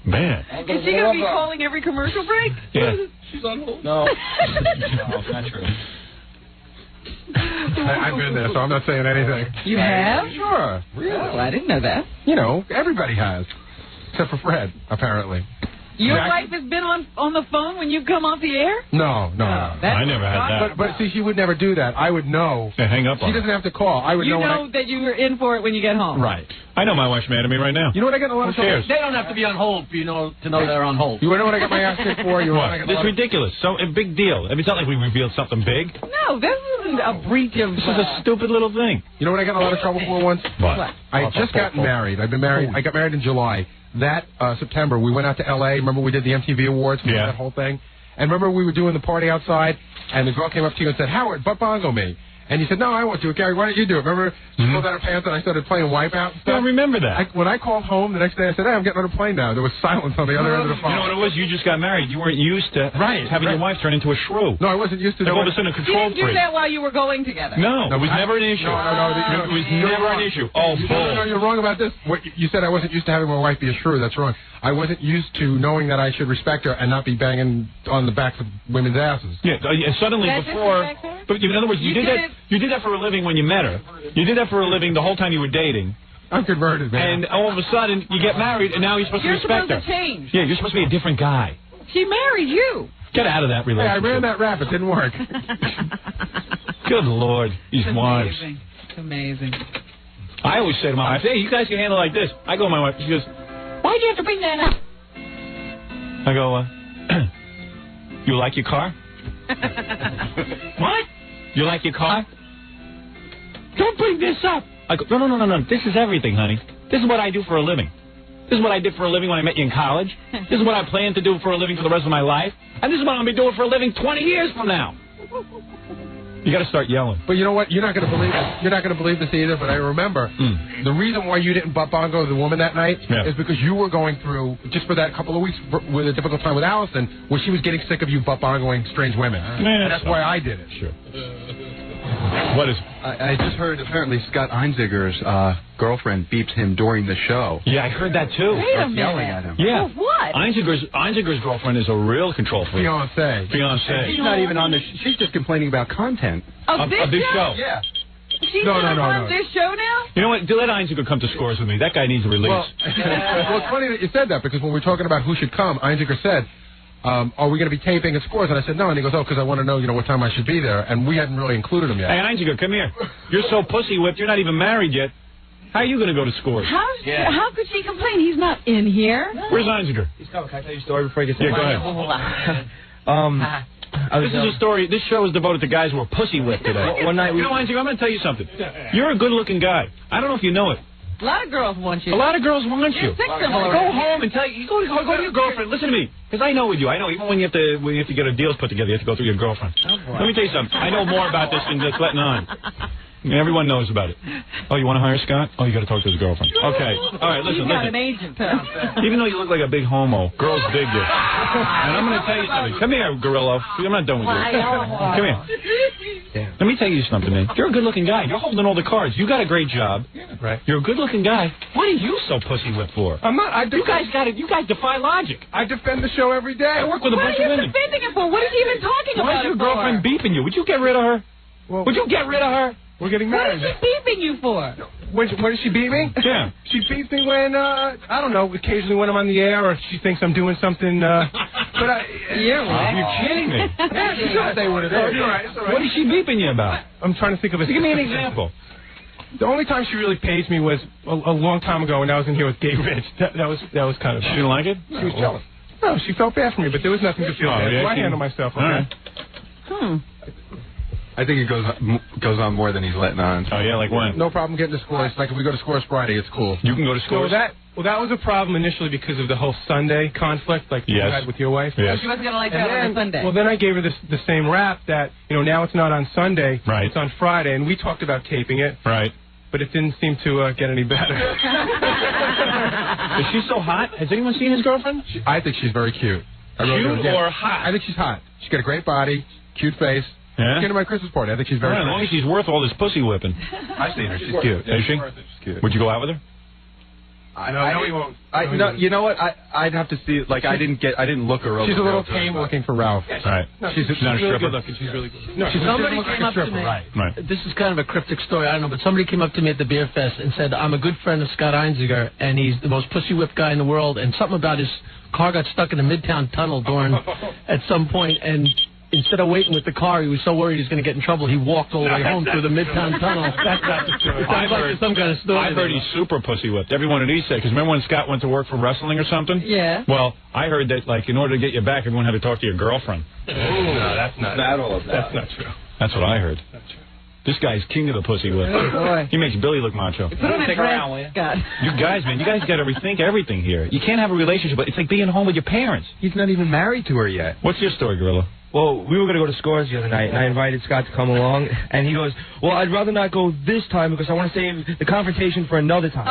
Man. Is she going to be calling every commercial break? Yeah. She's on hold. No. No, it's not true. I've been there, so I'm not saying anything. You have? Sure. Really? Oh, I didn't know that. You know, everybody has. Except for Fred, apparently. Your wife has been on the phone when you've come off the air? No. I never had that. But see, she would never do that. I would know. Yeah, hang up on She doesn't have to call. I would You know. know that you were in for it when you get home. Right. I know my wife's mad at me right now. You know what I get in a lot of trouble? They don't have to be on hold for you to know they're on hold. You know what I got my ass kicked for? You know what I got This is ridiculous. So a big deal. I mean, it's not like we revealed something big. No, this isn't a breach of... This is a stupid little thing. You know what I got in a lot of trouble for once? What? I had just gotten married. I've been married. I got married in July. That September, we went out to L.A. Remember we did the MTV Awards? Yeah. That whole thing? And remember we were doing the party outside, and the girl came up to you and said, Howard, butt bongo me. And you said, no, I won't do it. Gary, why don't you do it? Remember, she pulled out her pants and I started playing Wipeout and stuff? I remember that. When I called home the next day, I said, hey, I'm getting on a plane now. There was silence on the other end of the phone. You know what it was? You just got married. You weren't used to having your wife turn into a shrew. No, I wasn't used to like all doing of a sudden a You control didn't do that while you were going together. No, it was never an issue. No, it was never an issue. Oh, No, you're wrong about this. What you said I wasn't used to having my wife be a shrew. That's wrong. I wasn't used to knowing that I should respect her and not be banging on the backs of women's asses. Yeah, and suddenly before... But in other words, you did that for a living when you met her. You did that for a living the whole time you were dating. I'm converted, man. And all of a sudden, you get married, and now you're supposed to respect her. You're supposed to change. Yeah, you're supposed to be a different guy. She married you. Get out of that relationship. Hey, I ran that rap. It didn't work. Good Lord, these wives. It's amazing. I always say to my wife, hey, you guys can handle it like this. I go to my wife, she goes, why'd you have to bring that up? I go, you like your car? What? You like your car? Don't bring this up. I go, no. This is everything, honey. This is what I do for a living. This is what I did for a living when I met you in college. This is what I plan to do for a living for the rest of my life. And this is what I'm going to be doing for a living 20 years from now. You got to start yelling. But you know what? You're not going to believe this. You're not going to believe this either. But I remember the reason why you didn't butt bongo the woman that night is because you were going through just for that couple of weeks with a difficult time with Allison, where she was getting sick of you butt bongoing strange women. And that's why I did it. Sure. What is? I just heard apparently Scott Einziger's girlfriend beeps him during the show. Yeah, I heard that too. Wait a minute. Yelling at him. Yeah. For what? Einziger's girlfriend is a real control freak. Fiancé. She's not even on the. She's just complaining about content Of this show? Yeah. She's not on this show now? You know what? Let Einziger come to scores with me. That guy needs a release. Well, it's funny that you said that because when we were talking about who should come, Einziger said, are we going to be taping at Scores? And I said, no. And he goes, because I want to know, what time I should be there. And we hadn't really included him yet. Hey, Einziger, come here. You're so pussy-whipped. You're not even married yet. How are you going to go to Scores? How could she complain? He's not in here. Where's Einziger? He's coming. Can I tell you a story before I get to go ahead. This is a story. This show is devoted to guys who are pussy-whipped today. One night Einziger, I'm going to tell you something. You're a good-looking guy. I don't know if you know it, A lot of girls want you. A lot of girls want you. Go home and tell you. Go to your girlfriend. Listen to me, because I know with you. I know even when you have to get a deals put together, you have to go through your girlfriend. Let me tell you something. I know more about this than just letting on. Everyone knows about it. Oh, you want to hire Scott? Oh, you got to talk to his girlfriend. Okay. All right, listen. You've got an agent. Even though you look like a big homo, girls dig you. And I'm going to tell you something. Come here, Gorillo. I'm not done with you. Come here. Yeah. Let me tell you something, man. You're a good-looking guy. You're holding all the cards. You got a great job. Right. You're a good-looking guy. What are you so pussy-whipped for? I'm not. You guys defy logic. I defend the show every day. I work with a bunch of women. What are you defending it for? What is he even talking about? Why is your girlfriend beeping you? Would you get rid of her? Well, would you get rid of her? We're getting married. What is she beeping you for? When does she beat me? Yeah. She beats me when, I don't know, occasionally when I'm on the air or she thinks I'm doing something, but You're kidding me. Yeah, she doesn't say what it is. You're right, it's all right. What is she beeping you about? I'm trying to think of a... Give me an example. The only time she really pays me was a long time ago when I was in here with Gay Rich. That was kind of... She didn't like it? She was jealous. No, she felt bad for me, but there was nothing to feel bad. Yeah, I handle myself. All right. I think it goes on more than he's letting on. Oh, yeah, like when? No problem getting to Scores. Like if we go to Scores Friday, it's cool. You can go to Scores? Well, that was a problem initially because of the whole Sunday conflict, like you had with your wife. Yes. She wasn't going to like that on a Sunday. Well, then I gave her the same rap that, now it's not on Sunday. Right. It's on Friday, and we talked about taping it. Right. But it didn't seem to get any better. Is she so hot? Has anyone seen his girlfriend? I think she's very cute. Cute or hot? I think she's hot. She's got a great body, cute face. Yeah? Came to my Christmas party. I think she's very As long as she's worth all this pussy whipping. I've seen her. She's cute. Is she? She's cute. Would you go out with her? No, he won't. You know what? I'd have to see. Like I didn't look her over. She's a little tame looking for Ralph. Right. No, she's not a really stripper. good looking. She's really good. No, she's Somebody looking came like up a stripper. to me. Right. This is kind of a cryptic story. I don't know, but somebody came up to me at the beer fest and said, "I'm a good friend of Scott Einziger, and he's the most pussy whipped guy in the world." And something about his car got stuck in the Midtown Tunnel at some point, and instead of waiting with the car, he was so worried he was going to get in trouble, he walked all the way home through the Midtown Tunnel. That's not the truth. I've heard some kind of story. I've heard he's super pussy whipped. Everyone at he said, because remember when Scott went to work for wrestling or something? Yeah. Well, I heard that, like, in order to get you back, everyone had to talk to your girlfriend. No, that's not all of that. That's not true. That's what I heard. This guy's king of the pussy whip. Oh, boy. He makes Billy look macho. Put him in a dress, Scott. You guys got to rethink everything here. You can't have a relationship, but it's like being home with your parents. He's not even married to her yet. What's your story, Gorilla? Well, we were going to go to Scores the other night, and I invited Scott to come along, and he goes, well, I'd rather not go this time because I want to save the confrontation for another time. Oh,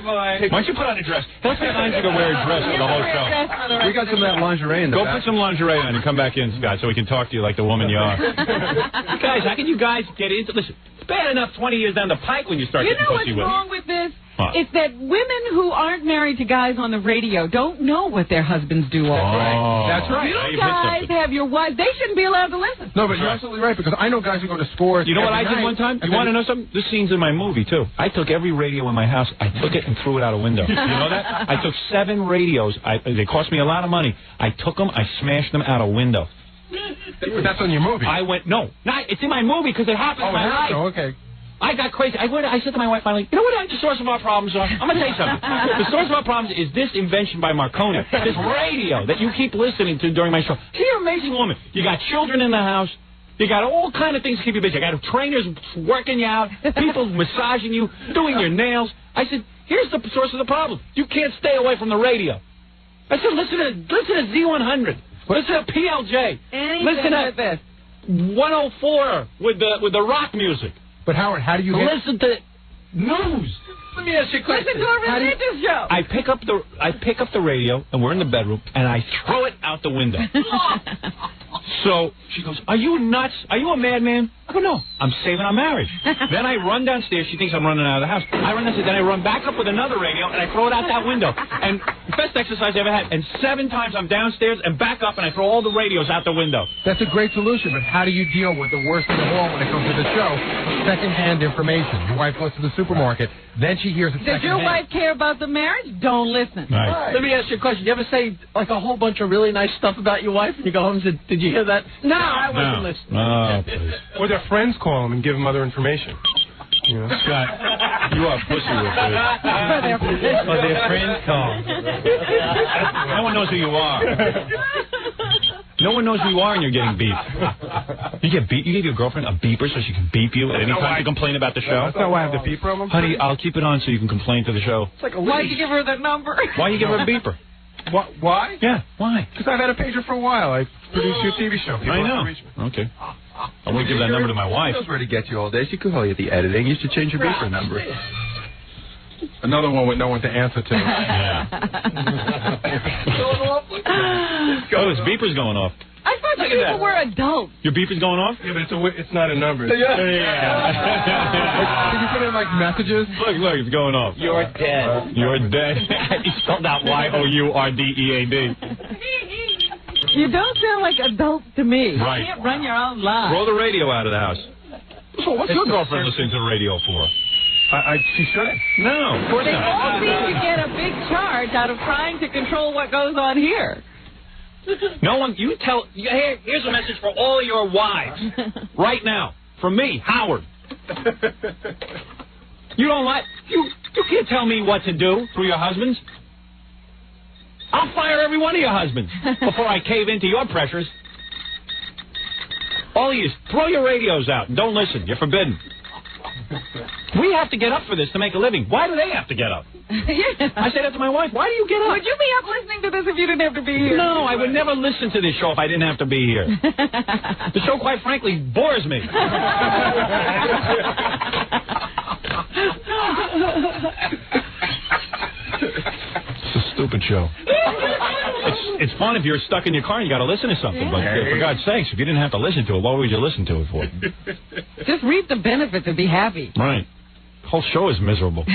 boy. Why don't you put on a dress? Let's get Einziger wear a dress for the whole show. We got some of that lingerie in the back. Go put some lingerie on and come back in, Scott, so we can talk to you like the woman you are. Guys, how can you guys get into... Listen, it's bad enough 20 years down the pike when you start getting pussy what's with. wrong with this? What? It's that women who aren't married to guys on the radio don't know what their husbands do all day. That's right. You guys have your wives. They shouldn't be allowed to listen. No, but you're absolutely right, because I know guys who go to Scores. You know what I did night, one time? You want to know something? This scene's in my movie, too. I took every radio in my house. I took it and threw it out a window. You know that? I took 7 radios. They cost me a lot of money. I took them. I smashed them out a window. That's on your movie. It's in my movie because it happened in my life. Oh, okay. I got crazy. I said to my wife finally, you know what the source of our problems are? I'm going to tell you something. The source of our problems is this invention by Marconi, this radio that you keep listening to during my show. You're an amazing woman. You got children in the house. You got all kind of things to keep you busy. You got trainers working you out, people massaging you, doing your nails. I said, here's the source of the problem. You can't stay away from the radio. I said, listen to Z100. Listen to PLJ. Listen to 104 with the rock music. But Howard, how do you listen to news? Let me ask you a question. Listen to a religious show. I pick up the radio, and we're in the bedroom, and I throw it out the window. So she goes, "Are you nuts? Are you a madman?" I go, "No, I'm saving our marriage." Then I run downstairs. She thinks I'm running out of the house. I run downstairs. Then I run back up with another radio, and I throw it out that window. And best exercise I ever had. And 7 times I'm downstairs and back up, and I throw all the radios out the window. That's a great solution, but how do you deal with the worst of them all when it comes to the show? Secondhand information. Your wife goes to the supermarket, then she hears it secondhand. Does your wife care about the marriage? Don't listen. Right. Let me ask you a question. You ever say like a whole bunch of really nice stuff about your wife, and you go home and say, "Did you hear that?" No, I wasn't listening. Oh, please. Or their friends call them and give them other information. You know? Scott, you are pussy with it. Or their friends call. No one knows who you are. No one knows who you are and you're getting beeped. You get beep. You gave your girlfriend a beeper so she can beep you at any time to complain about the show? That's not why I have the beeper on. Honey, I'll keep it on so you can complain to the show. It's like a Why'd you give her that number? Why you give her a beeper? Why? Yeah, why? Because I've had a pager for a while. I produced your TV show. People I know. Okay. I won't give that number to my wife. She knows where to get you all day. She could call you at the editing. You should change your beeper number. Another one with no one to answer to. Yeah. Oh, his beeper's going off. I thought you people were adults. Your beeper's going off? Yeah, but it's not a number. Yeah. Can you put in, like, messages? Look, it's going off. You're dead. You're dead. He spelled out Y-O-U-R-D-E-A-D. You don't sound like adults to me. Right. You can't run your own life. Roll the radio out of the house. So what's your girlfriend listening to the radio for? She shouldn't. No, of course They not. all seem to get a big charge out of trying to control what goes on here. No one, here's a message for all your wives. Right now. From me, Howard. You don't like, you can't tell me what to do through your husbands. I'll fire every one of your husbands before I cave into your pressures. All of you, throw your radios out and don't listen. You're forbidden. We have to get up for this to make a living. Why do they have to get up? I say that to my wife. Why do you get up? Would you be up listening to this if you didn't have to be here? No, I would never listen to this show if I didn't have to be here. The show, quite frankly, bores me. It's a stupid show. It's fun if you're stuck in your car and you got to listen to something. But for God's sakes, if you didn't have to listen to it, what would you listen to it for? Just reap the benefits and be happy. Right. The whole show is miserable.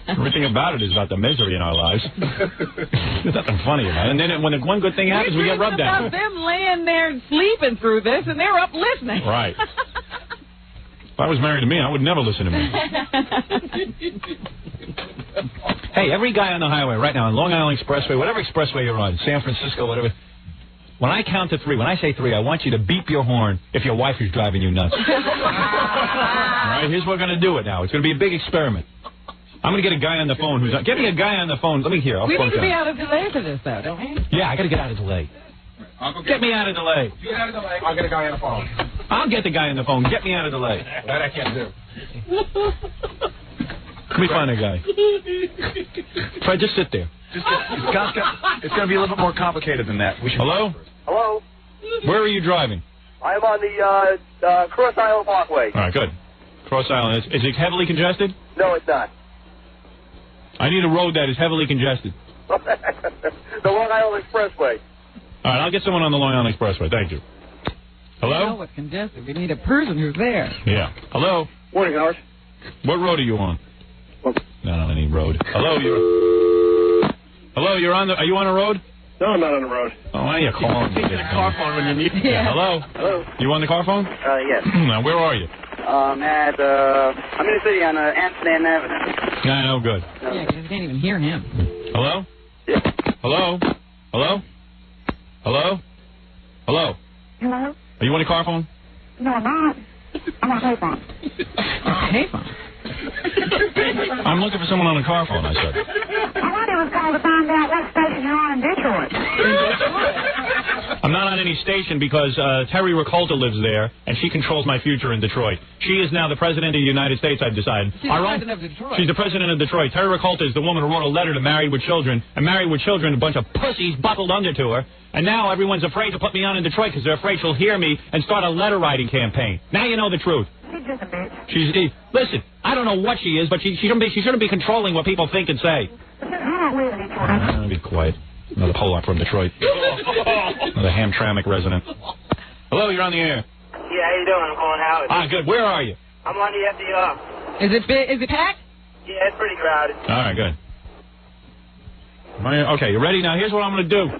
Everything about it is about the misery in our lives. There's nothing funny about it. And then when the one good thing happens, we get rubbed down. About them laying there and sleeping through this, and they're up listening. Right. If I was married to me, I would never listen to me. Hey, every guy on the highway right now, on Long Island Expressway, whatever expressway you're on, San Francisco, whatever, when I count to three, when I say three, I want you to beep your horn if your wife is driving you nuts. All right, here's what we're going to do it now. It's going to be a big experiment. I'm going to get a guy on the phone who's... Get me a guy on the phone. Let me hear. We need to be out of delay for this, though, don't we? Yeah, I got to get out of delay. Get me out of delay. You get out of delay, I'll get a guy on the phone. I'll get the guy on the phone. Get me out of delay. That I can't do. Let me find a guy. Try, just sit there. It's going to be a little bit more complicated than that. Hello? Hello? Where are you driving? I'm on the Cross Island Parkway. All right, good. Cross Island. Is it heavily congested? No, it's not. I need a road that is heavily congested. The Long Island Expressway. All right, I'll get someone on the Long Island Expressway. Thank you. Hello? We know what's congested. We need a person who's there. Yeah. Hello? Morning, Howard. What road are you on? Not on any road. Hello, you're on the... Are you on a road? No, I'm not on the road. Oh, why are you calling? Get a car phone when you need it. Yeah. Hello? Hello. You on the car phone? Yes. Now, where are you? I'm in the city on Amsterdam Avenue. Yeah, no, good. Yeah, because you can't even hear him. Hello? Yeah. Hello? Hello? Hello? Hello? Hello? Are you on the car phone? No, I'm not. I'm on a payphone. Payphone? I'm looking for someone on a car phone, I said. I wanted was called to find out what station you're on in Detroit. I'm not on any station because Terry Ricolta lives there, and she controls my future in Detroit. She is now the president of the United States, I've decided. She's the president of Detroit. She's the president of Detroit. Terry Ricolta is the woman who wrote a letter to Married with Children, and Married with Children, a bunch of pussies buckled under to her, and now everyone's afraid to put me on in Detroit because they're afraid she'll hear me and start a letter-writing campaign. Now you know the truth. She's just a bitch. Listen, I don't know what she is, but she shouldn't be controlling what people think and say. I don't live in Detroit. I'm going to be quiet. Another Pollock from Detroit. Another Hamtramck resident. Hello, you're on the air. Yeah, how you doing? I'm calling Howard. Ah, good. Where are you? I'm on the FDR. Is it packed? Yeah, it's pretty crowded. All right, good. Okay, you ready? Now, here's what I'm going to do.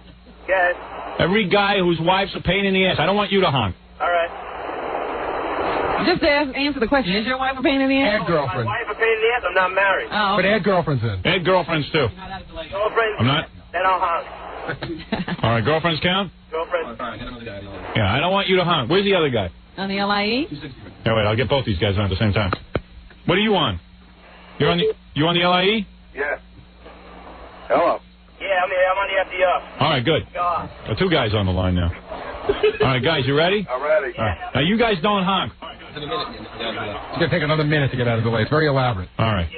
Yes. Every guy whose wife's a pain in the ass, I don't want you to honk. All right. Just answer the question. Is your wife a pain in the ass? Add girlfriend. My wife a pain in the ass. I'm not married. Oh, But add girlfriends in. Add girlfriends, too. Girlfriends. I'm not? Then I'll honk. All right, girlfriends count? Girlfriends. Yeah, I don't want you to honk. Where's the other guy? On the LIE? Yeah, wait, I'll get both these guys on at the same time. What are you on? You on the LIE? Yeah. Hello. Yeah, I'm on the FDR. All right, good. God. Got two guys on the line now. All right, guys, you ready? I'm ready. All right. Now, you guys don't honk. It's going to take another minute to get out of the way. It's very elaborate. All right.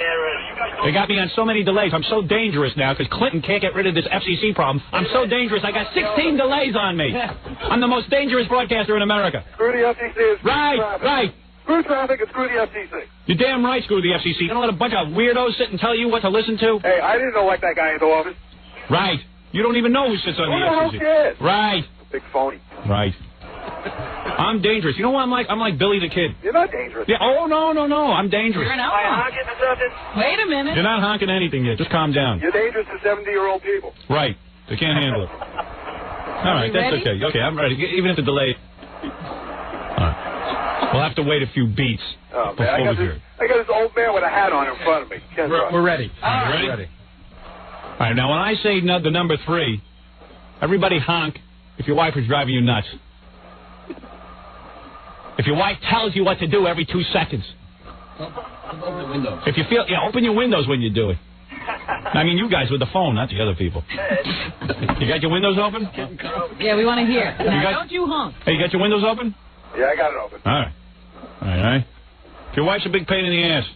They got me on so many delays. I'm so dangerous now because Clinton can't get rid of this FCC problem. I'm so dangerous. I got 16 delays on me. I'm the most dangerous broadcaster in America. Screw the FCC. Right. Screw traffic and screw the FCC. You're damn right, screw the FCC. You don't let a bunch of weirdos sit and tell you what to listen to. Hey, I didn't elect that guy into office. Right. You don't even know who sits on the FCC. Who cares? Right. Big phony. Right. I'm dangerous. You know what I'm like? I'm like Billy the Kid. You're not dangerous. Yeah. Oh, no. I'm dangerous. You're not. Wait a minute. You're not honking anything yet. Just calm down. You're dangerous to 70-year-old people. Right. They can't handle it. All right, that's okay. Okay, I'm ready. Even if the delay. All right. We'll have to wait a few beats before we hear it. I got this old man with a hat on in front of me. We're ready. You ready? All right, now when I say the number 3, everybody honk if your wife is driving you nuts. If your wife tells you what to do every 2 seconds. Open the windows. If you feel, open your windows when you do it. I mean, you guys with the phone, not the other people. You got your windows open? Yeah, we want to hear. Now, don't you honk. Hey, you got your windows open? Yeah, I got it open. All right. If your wife's a big pain in the ass.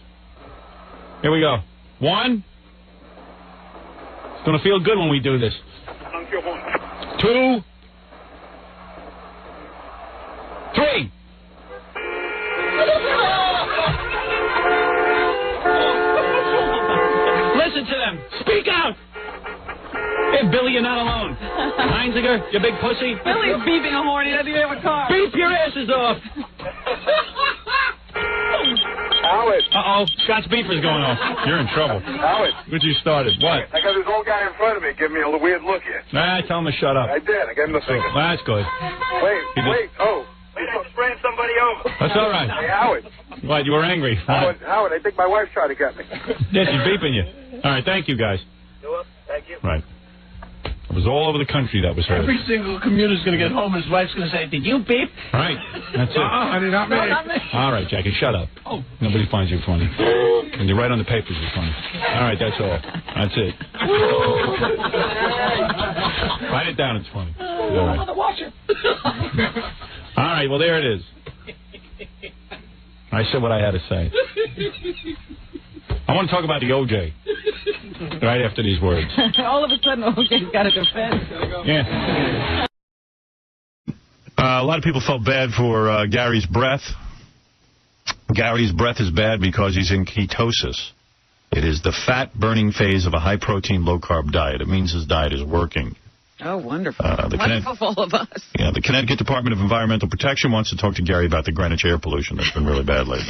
Here we go. 1. It's going to feel good when we do this. 2. 3. Listen to them. Speak out. Hey, Billy, you're not alone. Heinziger, you big pussy. Billy's beeping a horn. He doesn't even have a car. Beep your asses off. Howard. Uh-oh. Scott's beeper's going off. You're in trouble. Howard. What you started? What? I got this old guy in front of me giving me a weird look here. Tell him to shut up. I did. I gave him the finger. That's good. Wait. Oh. I just ran somebody over. That's all right. Hey, Howard. What, you were angry? Howard, I think my wife's trying to get me. Yeah, she's beeping you. All right, thank you, guys. You're welcome. Thank you. Right. It was all over the country that was heard. Every single commuter's going to get home and his wife's going to say, "Did you beep?" All right. That's it. Honey, not me. All right, Jackie, shut up. Oh. Nobody finds you funny. When you write on the papers, you're funny. All right, that's all. That's it. Write it down, it's funny. All right. Watch it. All right, well, there it is. I said what I had to say. I want to talk about the OJ right after these words. All of a sudden, OJ's got a defense. Yeah. A lot of people felt bad for Gary's breath. Gary's breath is bad because he's in ketosis. It is the fat-burning phase of a high-protein, low-carb diet. It means his diet is working. Oh, wonderful. Wonderful for all of us. Yeah, the Connecticut Department of Environmental Protection wants to talk to Gary about the Greenwich air pollution that's been really bad lately.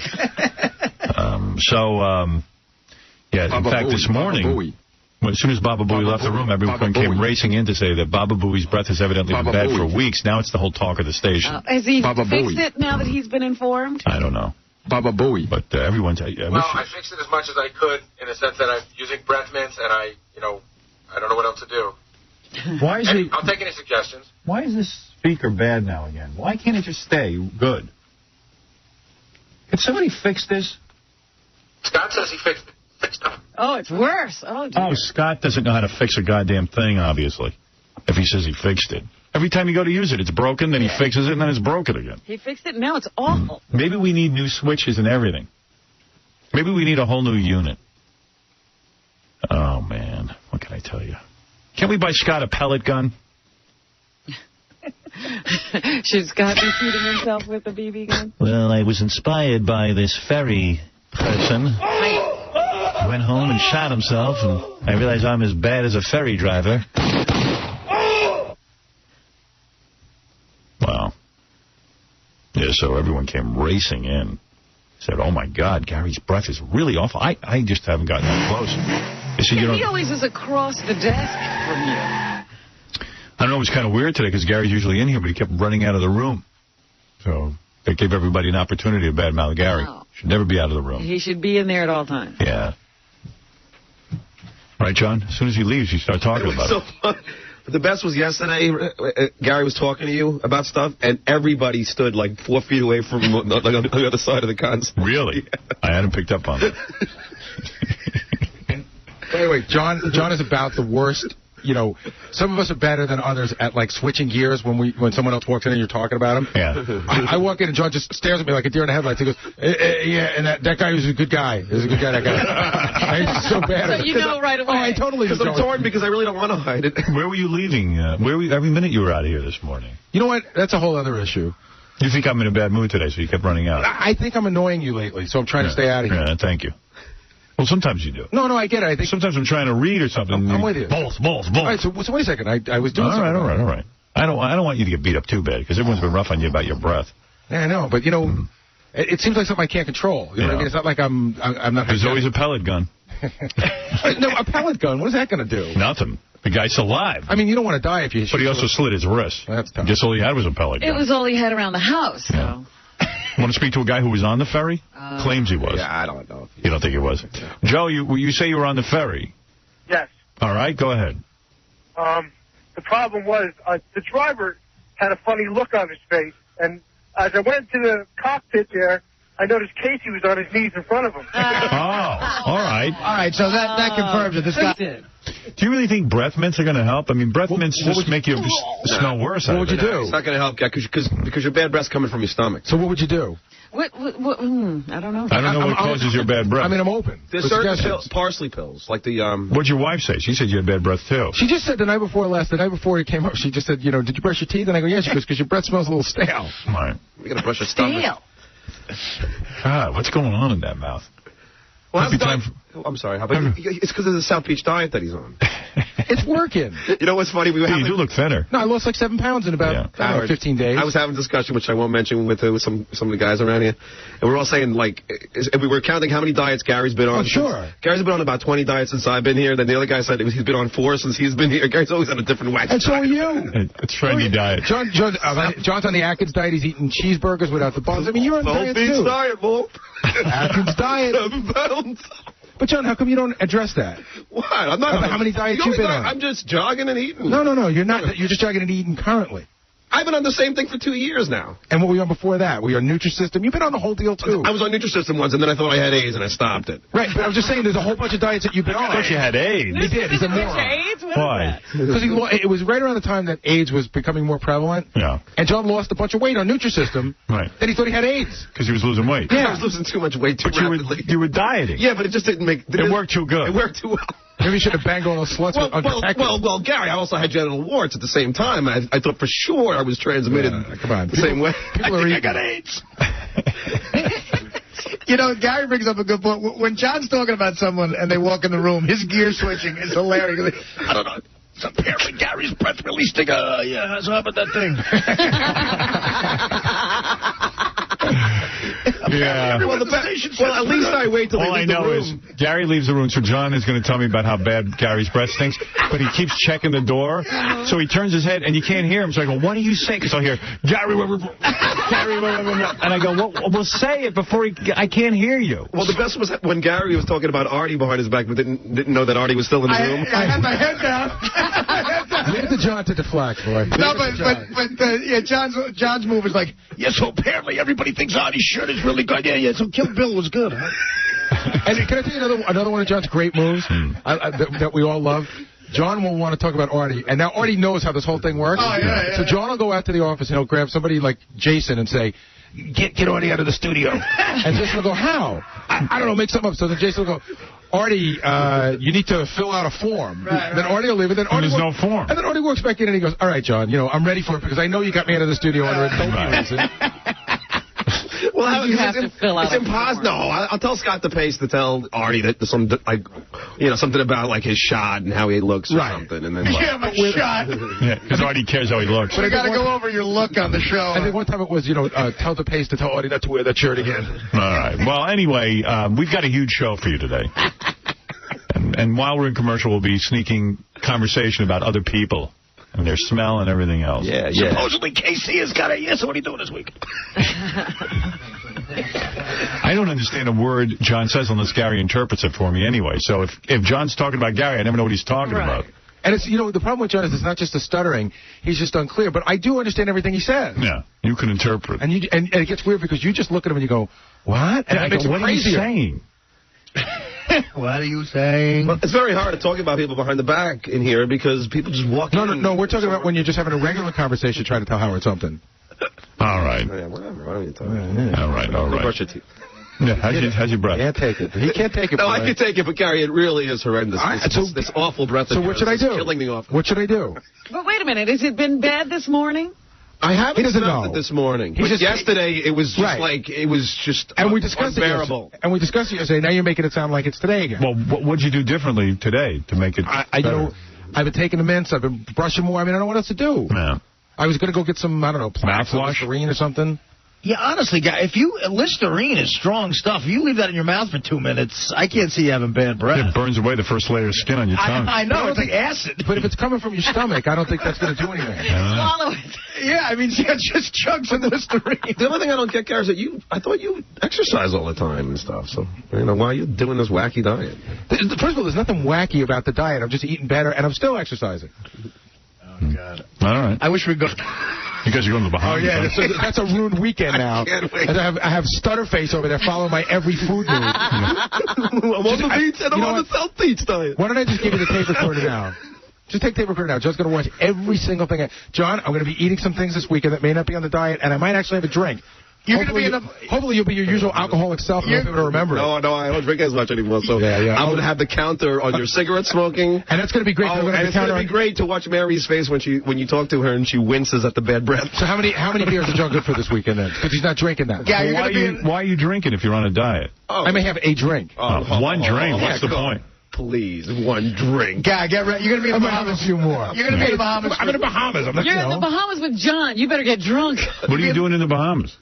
In fact, this morning, as soon as Baba Booey left the room, everyone came racing in to say that Baba Booey's breath has evidently been bad for weeks. Now it's the whole talk of the station. Has he fixed it now that he's been informed? I don't know. Baba Booey. But everyone's... I fixed it as much as I could in the sense that I'm using breath mints and I don't know what else to do. Why is I'll take any suggestions. Why is this speaker bad now again? Why can't it just stay good? Can somebody fix this? Scott says he fixed it. Oh, it's worse. Oh, Scott doesn't know how to fix a goddamn thing, obviously, if he says he fixed it. Every time you go to use it, it's broken, then he fixes it, and then it's broken again. He fixed it, and now it's awful. Maybe we need new switches and everything. Maybe we need a whole new unit. Oh, man. What can I tell you? Can't we buy Scott a pellet gun? Should Scott be shooting himself with a BB gun? Well, I was inspired by this ferry person. He went home and shot himself, and I realized I'm as bad as a ferry driver. Wow. Yeah, so everyone came racing in. Said, oh, my God, Gary's breath is really awful. I just haven't gotten that close. He always is across the desk from you. I don't know, it was kind of weird today because Gary's usually in here, but he kept running out of the room. So that gave everybody an opportunity to badmouth Gary. Wow. Should never be out of the room. He should be in there at all times. Yeah. Right, John? As soon as he leaves, you start talking about it. Fun. The best was yesterday, Gary was talking to you about stuff, and everybody stood like 4 feet away from him on the other side of the console. Really? Yeah. I hadn't picked up on that. By the way, John is about the worst you know, some of us are better than others at, like, switching gears when someone else walks in and you're talking about them. Yeah. I walk in and John just stares at me like a deer in the headlights. He goes, yeah, and that guy was a good guy. He's a good guy, that guy. I'm so bad at it. So you know right away. Oh, I totally do. Because I'm torn because I really don't want to hide it. Where were you leaving? Every minute you were out of here this morning? You know what? That's a whole other issue. You think I'm in a bad mood today, so you kept running out. I think I'm annoying you lately, so I'm trying to stay out of here. Yeah, thank you. Well, sometimes you do. No, I get it. I think sometimes I'm trying to read or something. I'm with you. Both. All right, so wait a second. I was doing something. All right. I don't want you to get beat up too bad, because everyone's been rough on you about your breath. Yeah, I know, but, you know, it seems like something I can't control. You know what I mean? It's not like I'm not... There's always a pellet gun. No, a pellet gun. What is that going to do? Nothing. The guy's alive. I mean, you don't want to die if you... But he also slit his wrist. That's tough. Guess all he had was a pellet gun. It was all he had around the house, so... Yeah. Want to speak to a guy who was on the ferry? Claims he was. Yeah, I don't know. You don't think he was? Joe, you say you were on the ferry. Yes. All right, go ahead. The problem was the driver had a funny look on his face, and as I went to the cockpit there, I noticed Casey was on his knees in front of him. Oh, all right. All right, so that confirms it. This guy did. Do you really think breath mints are going to help? I mean, breath mints just make you smell worse. What would you do? It's not going to help, because your bad breath's coming from your stomach. So what would you do? I don't know. I don't know what causes your bad breath. I mean, I'm open. There's certain parsley pills, like the... What'd your wife say? She said you had bad breath, too. She just said the night before he came up, she just said, you know, did you brush your teeth? And I go, yes. She goes, because your breath smells a little stale. Right. You got to brush your stomach. Stale. God, what's going on in that mouth? Well, I'm sorry. It's because of the South Beach diet that he's on. It's working. You know what's funny? You do look thinner. No, I lost like 7 pounds in about 15 days. I was having a discussion, which I won't mention, with some of the guys around here. And we were all saying, like, we were counting how many diets Gary's been on. Oh, sure. Gary's been on about 20 diets since I've been here. Then the other guy said he's been on 4 since he's been here. Gary's always on a different wax. And so are you. It's trendy diet. John's on the Atkins diet. He's eating cheeseburgers without the buns. I mean, you're on diet, too. Diet, Wolf. Atkins diet. 7 pounds. But, John, how come you don't address that? What? I'm not. How many diets you've been on? I'm just jogging and eating. No. You're not. You're just jogging and eating currently. I've been on the same thing for 2 years now. And what were you on before that? Were you on Nutrisystem? You've been on the whole deal, too. I was on Nutrisystem once, and then I thought I had AIDS, and I stopped it. Right, but I was just saying there's a whole bunch of diets that you've been on. I thought you had AIDS. He did. He's a moron. AIDS? Why? Because it was right around the time that AIDS was becoming more prevalent. Yeah. And John lost a bunch of weight on Nutrisystem. Right. Then he thought he had AIDS. Because he was losing weight. Yeah, I was losing too much weight too rapidly. You were dieting. Yeah, but it just didn't make... It worked too good. It worked too well. Maybe you should have banged all those sluts undetected. Well, Gary, I also had genital warts at the same time. I thought for sure I was transmitted the same way. I got AIDS. You know, Gary brings up a good point. When John's talking about someone and they walk in the room, his gear switching is hilarious. I don't know. It's apparently Gary's breath releasing. Yeah, so how about that thing? Yeah. Well, at least I wait till they leave the room. All I know is Gary leaves the room, so John is going to tell me about how bad Gary's breath stinks, but he keeps checking the door, so he turns his head, and you can't hear him, so I go, what do you say? Because I'll hear, Gary, and I go, well, say it before I can't hear you. Well, the best was when Gary was talking about Artie behind his back, but didn't know that Artie was still in the room. I had my head down. Leave it to John to deflect, boy. No, but John's move is like, yeah, so apparently everybody thinks Artie's shirt is really good. Yeah, so Kill Bill was good, huh? And can I tell you another one of John's great moves that we all love? John will want to talk about Artie, and now Artie knows how this whole thing works. Oh, yeah. So John will go out to the office and he'll grab somebody like Jason and say, get Artie out of the studio. And Jason will go, how? I don't know, make something up. So then Jason will go, Artie, you need to fill out a form. Right. Then Artie will leave it. Then Artie there's no form. And then Artie walks back in and he goes, all right, John, I'm ready for it because I know you got me out of the studio under a dopey reason. Well, you have to fill out. It's impossible. No, I'll tell Scott DePace to tell Artie that something about like his shot and how he looks or something, and then my shot. Yeah, because Artie cares how he looks. But I got to go over your look on the show. I think one time it was, tell DePace to tell Artie not to wear that shirt again. All right. Well, anyway, we've got a huge show for you today. And while we're in commercial, we'll be sneaking conversation about other people and their smell and everything else. Yeah. Supposedly Casey has got so what are you doing this week? I don't understand a word John says unless Gary interprets it for me anyway. So if John's talking about Gary, I never know what he's talking about. And it's the problem with John is it's not just the stuttering; he's just unclear. But I do understand everything he says. Yeah, you can interpret. And it gets weird because you just look at him and you go, "What?" And I go, "What are you saying?" What are you saying? Well, it's very hard to talk about people behind the back in here because people just walk in. No, we're talking about when you're just having a regular conversation trying to tell Howard something. All right. Yeah, whatever. Why don't you talk? Yeah. All right. Brush your teeth. Yeah, how's your breath? Can't take it. He can't take it. No, I can take it, but Gary, it really is horrendous. This awful breath. So what should I do? Killing me off. What should I do? But wait a minute. Has it been bad this morning? I haven't He doesn't smelled know. it this morning. Yesterday, it was just like, it was just we discussed unbearable. And we discussed it yesterday. Now you're making it sound like it's today again. Well, what'd you do differently today to make it better? I've been taking the mints. I've been brushing more. I mean, I don't know what else to do. Yeah. I was going to go get some, I don't know, mouthwash or something. Yeah, honestly, guy, if Listerine is strong stuff. If you leave that in your mouth for 2 minutes, I can't see you having bad breath. It burns away the first layer of skin on your tongue. I know, it's like acid. But if it's coming from your stomach, I don't think that's going to do anything. Swallow it. Yeah, I mean, just chug some Listerine. The only thing I don't get, Gary, is that I thought you exercise all the time and stuff. So, why are you doing this wacky diet? First of all, there's nothing wacky about the diet. I'm just eating better, and I'm still exercising. Oh, God. All right. I wish we'd go... Because you're going to the Bahamas. Oh, yeah, so that's a ruined weekend now. I can't wait. And I have Stutterface over there following my every food move. I'm on the beach, and I'm on the South Beach diet. Why don't I just give you the tape recorder now? Just take tape recorder now. John's going to watch every single thing. John, I'm going to be eating some things this weekend that may not be on the diet, and I might actually have a drink. Hopefully you'll be your usual alcoholic self and you'll be able to remember it. No, I don't drink as much anymore. So yeah. I'm going to have the counter on your cigarette smoking. And that's going to be great. And it's going to be great to watch Mary's face when you talk to her and she winces at the bad breath. So how many beers are John good for this weekend then? Because he's not drinking that. Yeah, why are you drinking if you're on a diet? Oh. I may have a drink. One drink? What's the point? Please, one drink. Yeah, get ready. You're going to be in the Bahamas. A few more. You're going to be in the Bahamas. I'm in the Bahamas. You're in the Bahamas with John. You better get drunk. What are you doing in the Bahamas?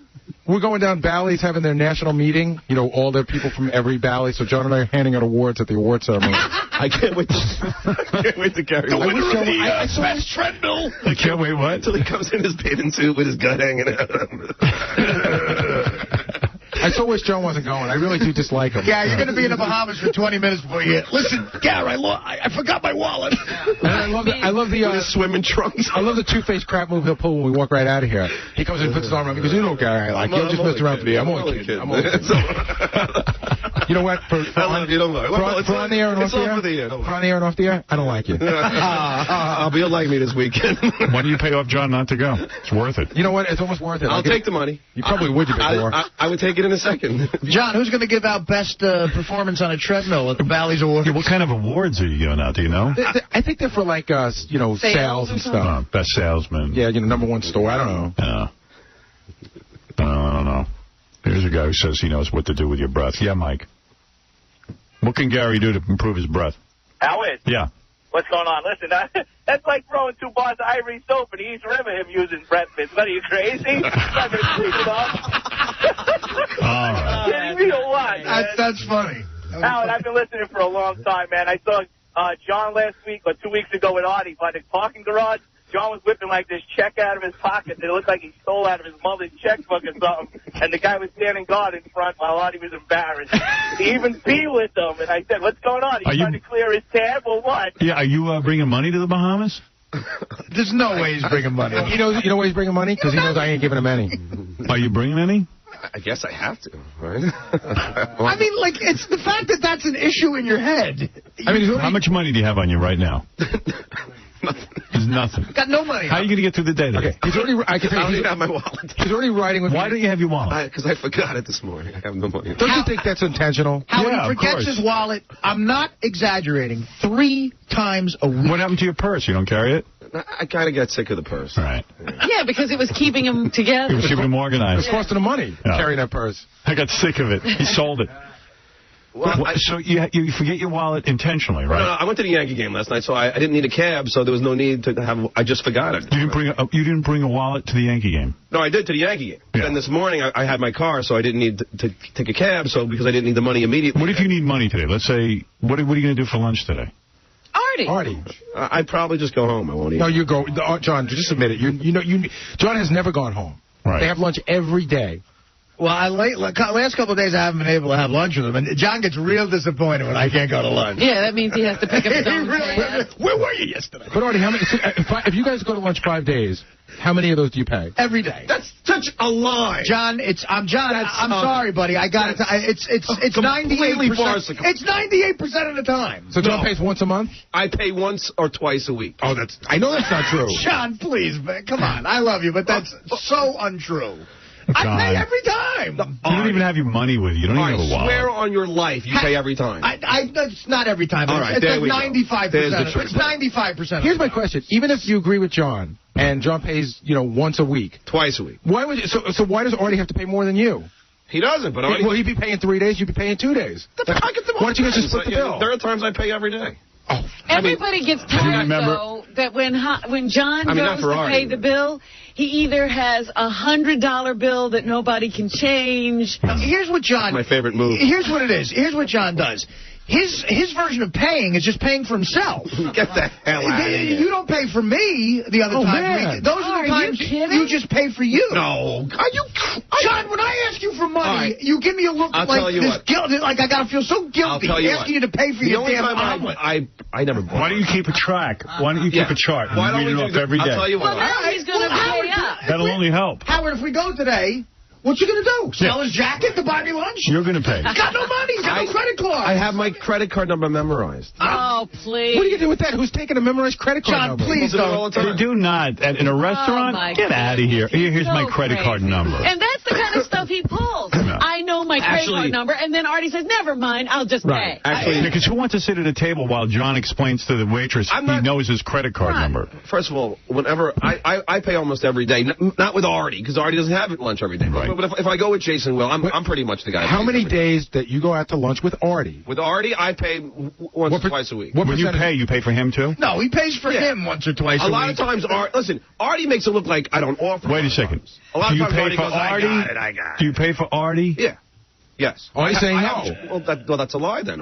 We're going down. Bally's having their national meeting. All the people from every Bally. So John and I are handing out awards at the award ceremony. I can't wait to carry on. I saw his treadmill. I can't wait what? Until he comes in his bathing suit with his gut hanging out. I so wish John wasn't going. I really do dislike him. Yeah, you're going to be in the Bahamas for 20 minutes before you get... Listen, Gary, I forgot my wallet. And I love the swimming trunks. I love the two-faced crap move he'll pull when we walk right out of here. He comes in and puts his arm around me. He goes, Gary, I like you. Just messed around for me. I'm only kidding. You know what? For on the air and off the air? For on the air and off the air? I don't like you. I'll be like me this weekend. Why do you pay off John not to go? It's worth it. You know what? It's almost worth it. I'll take the money. You probably would. I would take it in a second. John, who's going to give out best performance on a treadmill at the Bally's Awards? Yeah, what kind of awards are you giving out? Do you know? I think they're for like sales and stuff. Best salesman. Yeah, #1 store. I don't know. Yeah. I don't know. Here's a guy who says he knows what to do with your breath. Yeah, Mike. What can Gary do to improve his breath? Howard. Yeah. What's going on? Listen, that's like throwing 2 bars of Ivory soap in the East River, him using breath mints. What, are you crazy? Kidding me or what? That's funny. Howard, I've been listening for a long time, man. I saw John last week or 2 weeks ago with Artie by the parking garage. John was whipping like this check out of his pocket. It looked like he stole out of his mother's checkbook or something. And the guy was standing guard in front while Artie was embarrassed. He even peed with them. And I said, what's going on? He's trying to clear his tab or what? Yeah, are you bringing money to the Bahamas? There's no way he's bringing money. You know why he's bringing money? Because he knows I ain't giving him any. Are you bringing any? I guess I have to, right? I mean, it's the fact that that's an issue in your head. I mean, how much money do you have on you right now? There's nothing. Got no money. How are you going to get through the day? Okay. I don't even have my wallet. He's already riding with me. Why don't you have your wallet? Because I forgot it this morning. I have no money. Don't you think that's intentional? How he forgets his wallet, I'm not exaggerating, 3 times a week. What happened to your purse? You don't carry it? I kind of got sick of the purse. Right. Yeah, because it was keeping him together. It was keeping him organized. It was costing him money carrying that purse. I got sick of it. He sold it. Well, so you forget your wallet intentionally, right? No, I went to the Yankee game last night, so I didn't need a cab, so there was no need to have. I just forgot it. You didn't bring a wallet to the Yankee game? No, I did to the Yankee game. Yeah. Then this morning I had my car, so I didn't need to take a cab. So because I didn't need the money immediately. What if you need money today? Let's say, what are you going to do for lunch today? Artie. I'd probably just go home. I won't eat. No, you go, John. Just admit it. John has never gone home. Right. They have lunch every day. Well, last couple of days I haven't been able to have lunch with him, and John gets real disappointed when I can't go to lunch. Yeah, that means he has to pick up his own. Where were you yesterday? But Artie, how many? If you guys go to lunch 5 days, how many of those do you pay? Every day. That's such a lie. John, I'm sorry, buddy. I got it. It's 98%. It's 98% of the time. So John pays once a month? I pay once or twice a week. Oh, I know that's not true. John, please, man, come on. I love you, but that's so untrue. I pay every time. You don't even have your money with you. You don't even have a wallet. Swear on your life you pay every time. It's not every time. All right, it's there like we 95%. Go. It's 95%. Here's my question. Even if you agree with John, and John pays, once a week. Twice a week. Why would so why does Artie have to pay more than you? He doesn't, but Artie... Well, he'd be paying 3 days, you'd be paying 2 days. Why don't you guys just split the bill? There are times I pay every day. Oh. Everybody gets tired, though, that when John goes to pay the bill, he either has a $100 bill that nobody can change. Here's what John... My favorite move. Here's what it is. Here's what John does. His version of paying is just paying for himself. Get the hell out of here. You don't pay for me the other time. Those are the times you just pay for you. No. Are you... John, when I ask you for money, you give me a look like this guilt. Like I got to feel so guilty asking you to pay for your damn omelet. I never bought. Why don't you keep a track? Why don't you keep a chart and read it off every day? I'll tell you what. Well, now he's going to pay up. That'll only help. Howard, if we go today... What you going to do? Sell his jacket to buy me lunch? You're going to pay. He's got no money. He's got no credit card. I have my credit card number memorized. Oh, please. What are you going to do with that? Who's taking a memorized credit card number? John, please don't. They do not. In a restaurant, get out of here. Here's my credit card number. And that's the kind of stuff he pulls. I know my credit card number, and then Artie says, never mind, I'll just pay. Actually, because who wants to sit at a table while John explains to the waitress he knows his credit card number? First of all, whenever I pay almost every day, not with Artie, because Artie doesn't have lunch every day. Right. But if I go with Jason Will, I'm pretty much the guy. How many days that you go out to lunch with Artie? With Artie, I pay once or twice a week. When you pay for him too? No, he pays for him once or twice a week. A lot of times, Artie makes it look like I don't offer. Wait a second. A lot of times Artie goes, I got it. Do you pay for Artie? Yeah. Yes. Artie's saying no. Well, that's a lie then.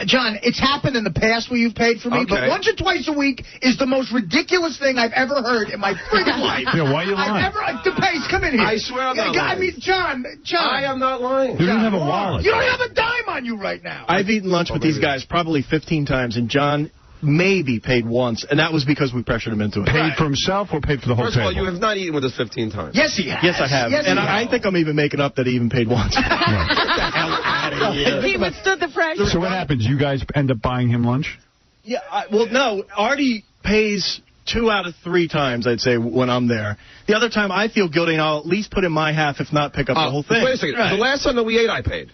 John, it's happened in the past where you've paid for me, but once or twice a week is the most ridiculous thing I've ever heard in my friggin' life. Yeah, why are you lying? DePace, come in here. I swear I'm not lying. I mean, John. I am not lying. You don't have a wallet. You don't have a dime on you right now. I've eaten lunch with these guys probably 15 times, and John maybe paid once, and that was because we pressured him into it. Paid for himself or paid for the whole table? First of all, you have not eaten with us 15 times. Yes, he has. Yes, I have. Yes, and I think I'm even making up that he even paid once. He withstood the pressure. So what happens? You guys end up buying him lunch? Yeah, well, no. Artie pays 2 out of 3 times, I'd say, when I'm there. The other time, I feel guilty, and I'll at least put in my half, if not pick up the whole thing. Wait a second. The last time that we ate, I paid.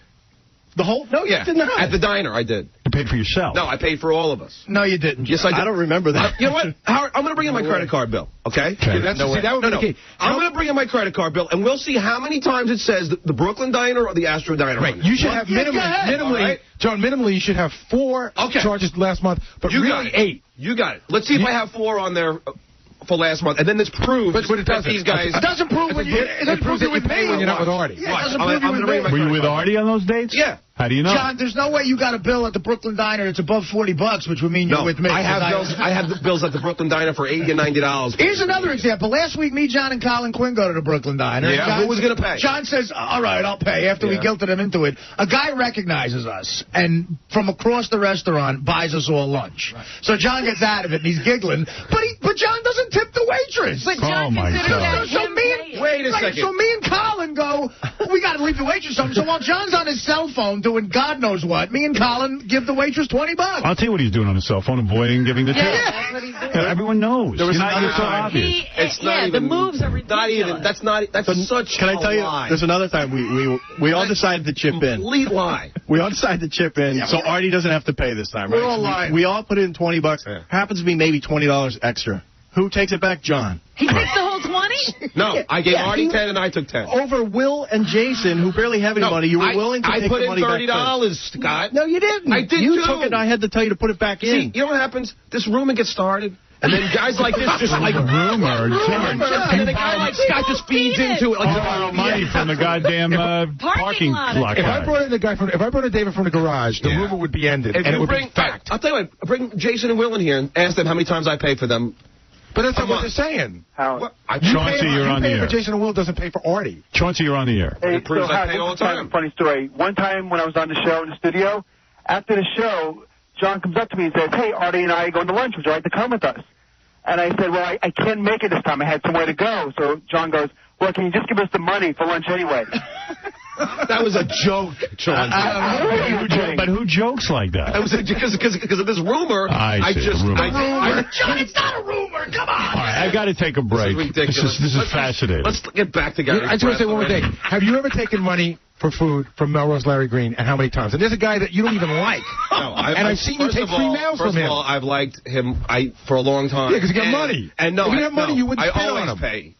The whole? No, you did not. At the diner, I did. You paid for yourself? No, I paid for all of us. No, you didn't. Yes, I did. I don't remember that. You know what, Howard? I'm going to bring in my credit card bill, okay? Okay. I'm going to bring in my credit card bill, and we'll see how many times it says the Brooklyn Diner or the Astro Diner. Right. You should have minimally, John, minimally you should have 4 charges last month, but you really 8. You got it. Let's see if I have 4 on there for last month, and then this proves that these guys... It doesn't prove when it proves that you pay when you're not with Artie. Yeah, it doesn't prove you with me. Were you with Artie on those dates? Yeah. How do you know? John, there's no way you got a bill at the Brooklyn Diner that's above $40, which would mean you're with me. I have the bills at the Brooklyn Diner for $80 and $90. Here's another example. Last week, me, John, and Colin Quinn go to the Brooklyn Diner. Yeah, who was going to pay? John says, all right, I'll pay, after we guilted him into it. A guy recognizes us, and from across the restaurant, buys us all lunch. Right. So John gets out of it, and he's giggling, but John doesn't tip the waitress. But John considers that wait a second. So me and Colin go, we got to leave the waitress something. So while John's on his cell phone doing God knows what, me and Colin give the waitress $20. I'll tell you what he's doing on his cell phone, avoiding giving the tip. That's what he's doing. Everyone knows. There was so obvious. It's not even, the moves are ridiculous. That's such Can I tell you, lie. there's another time we all decided to chip in. Complete lie. We all decided to chip in, so Artie doesn't have to pay this time, right? We're all lying. We all put in $20. Yeah. Happens to be maybe $20 extra. Who takes it back? John. He takes the whole 20? No, I gave Artie 10 and I took 10. Over Will and Jason, who barely have any money, you were willing to take the money back. I put in $30, Scott. No, you didn't. I did You too. took it, and I had to tell you to put it back in. See, you know what happens? This rumor gets started, and then guys like this just like... rumor. And then a guy like Scott just feeds into it. Like borrow money from the goddamn parking lot. If I brought in David from the garage, the rumor would be ended, and it would be fact. I'll tell you what, bring Jason and Will in here and ask them how many times I pay for them. But that's not what they're saying. How? Chauncey, you're on the air. For Jason and Will doesn't pay for Artie. Chauncey, you're on the air. Hey, It proves I pay all the time. Funny story. One time when I was on the show in the studio, after the show, John comes up to me and says, "Hey, Artie and I are going to lunch. Would you like to come with us?" And I said, "Well, I can't make it this time. I had somewhere to go." So John goes, "Well, can you just give us the money for lunch anyway?" That was a joke, Chauncey. But who jokes like that? That was because of this rumor. I see. John, it's not a rumor. Come on. All right, I got to take a break. This is fascinating. Let's get back to Gary. I just want to say one more thing. Have you ever taken money for food from Melrose Larry Green, and how many times? And there's a guy that you don't even like. No, I've seen you take free mail from him. First of all, I've liked him for a long time. Yeah, because you get money. And no, if you have money, you wouldn't spend on him. I always pay.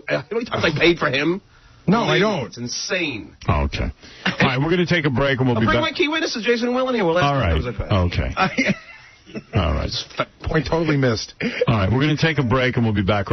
How many times I paid for him? No, I don't. It's insane. Okay. All right, we're going to take a break, and we'll be back. Bring my key witnesses, Jason and Will, in here. All right. Okay. All right. Point totally missed. All right, we're going to take a break, and we'll be back.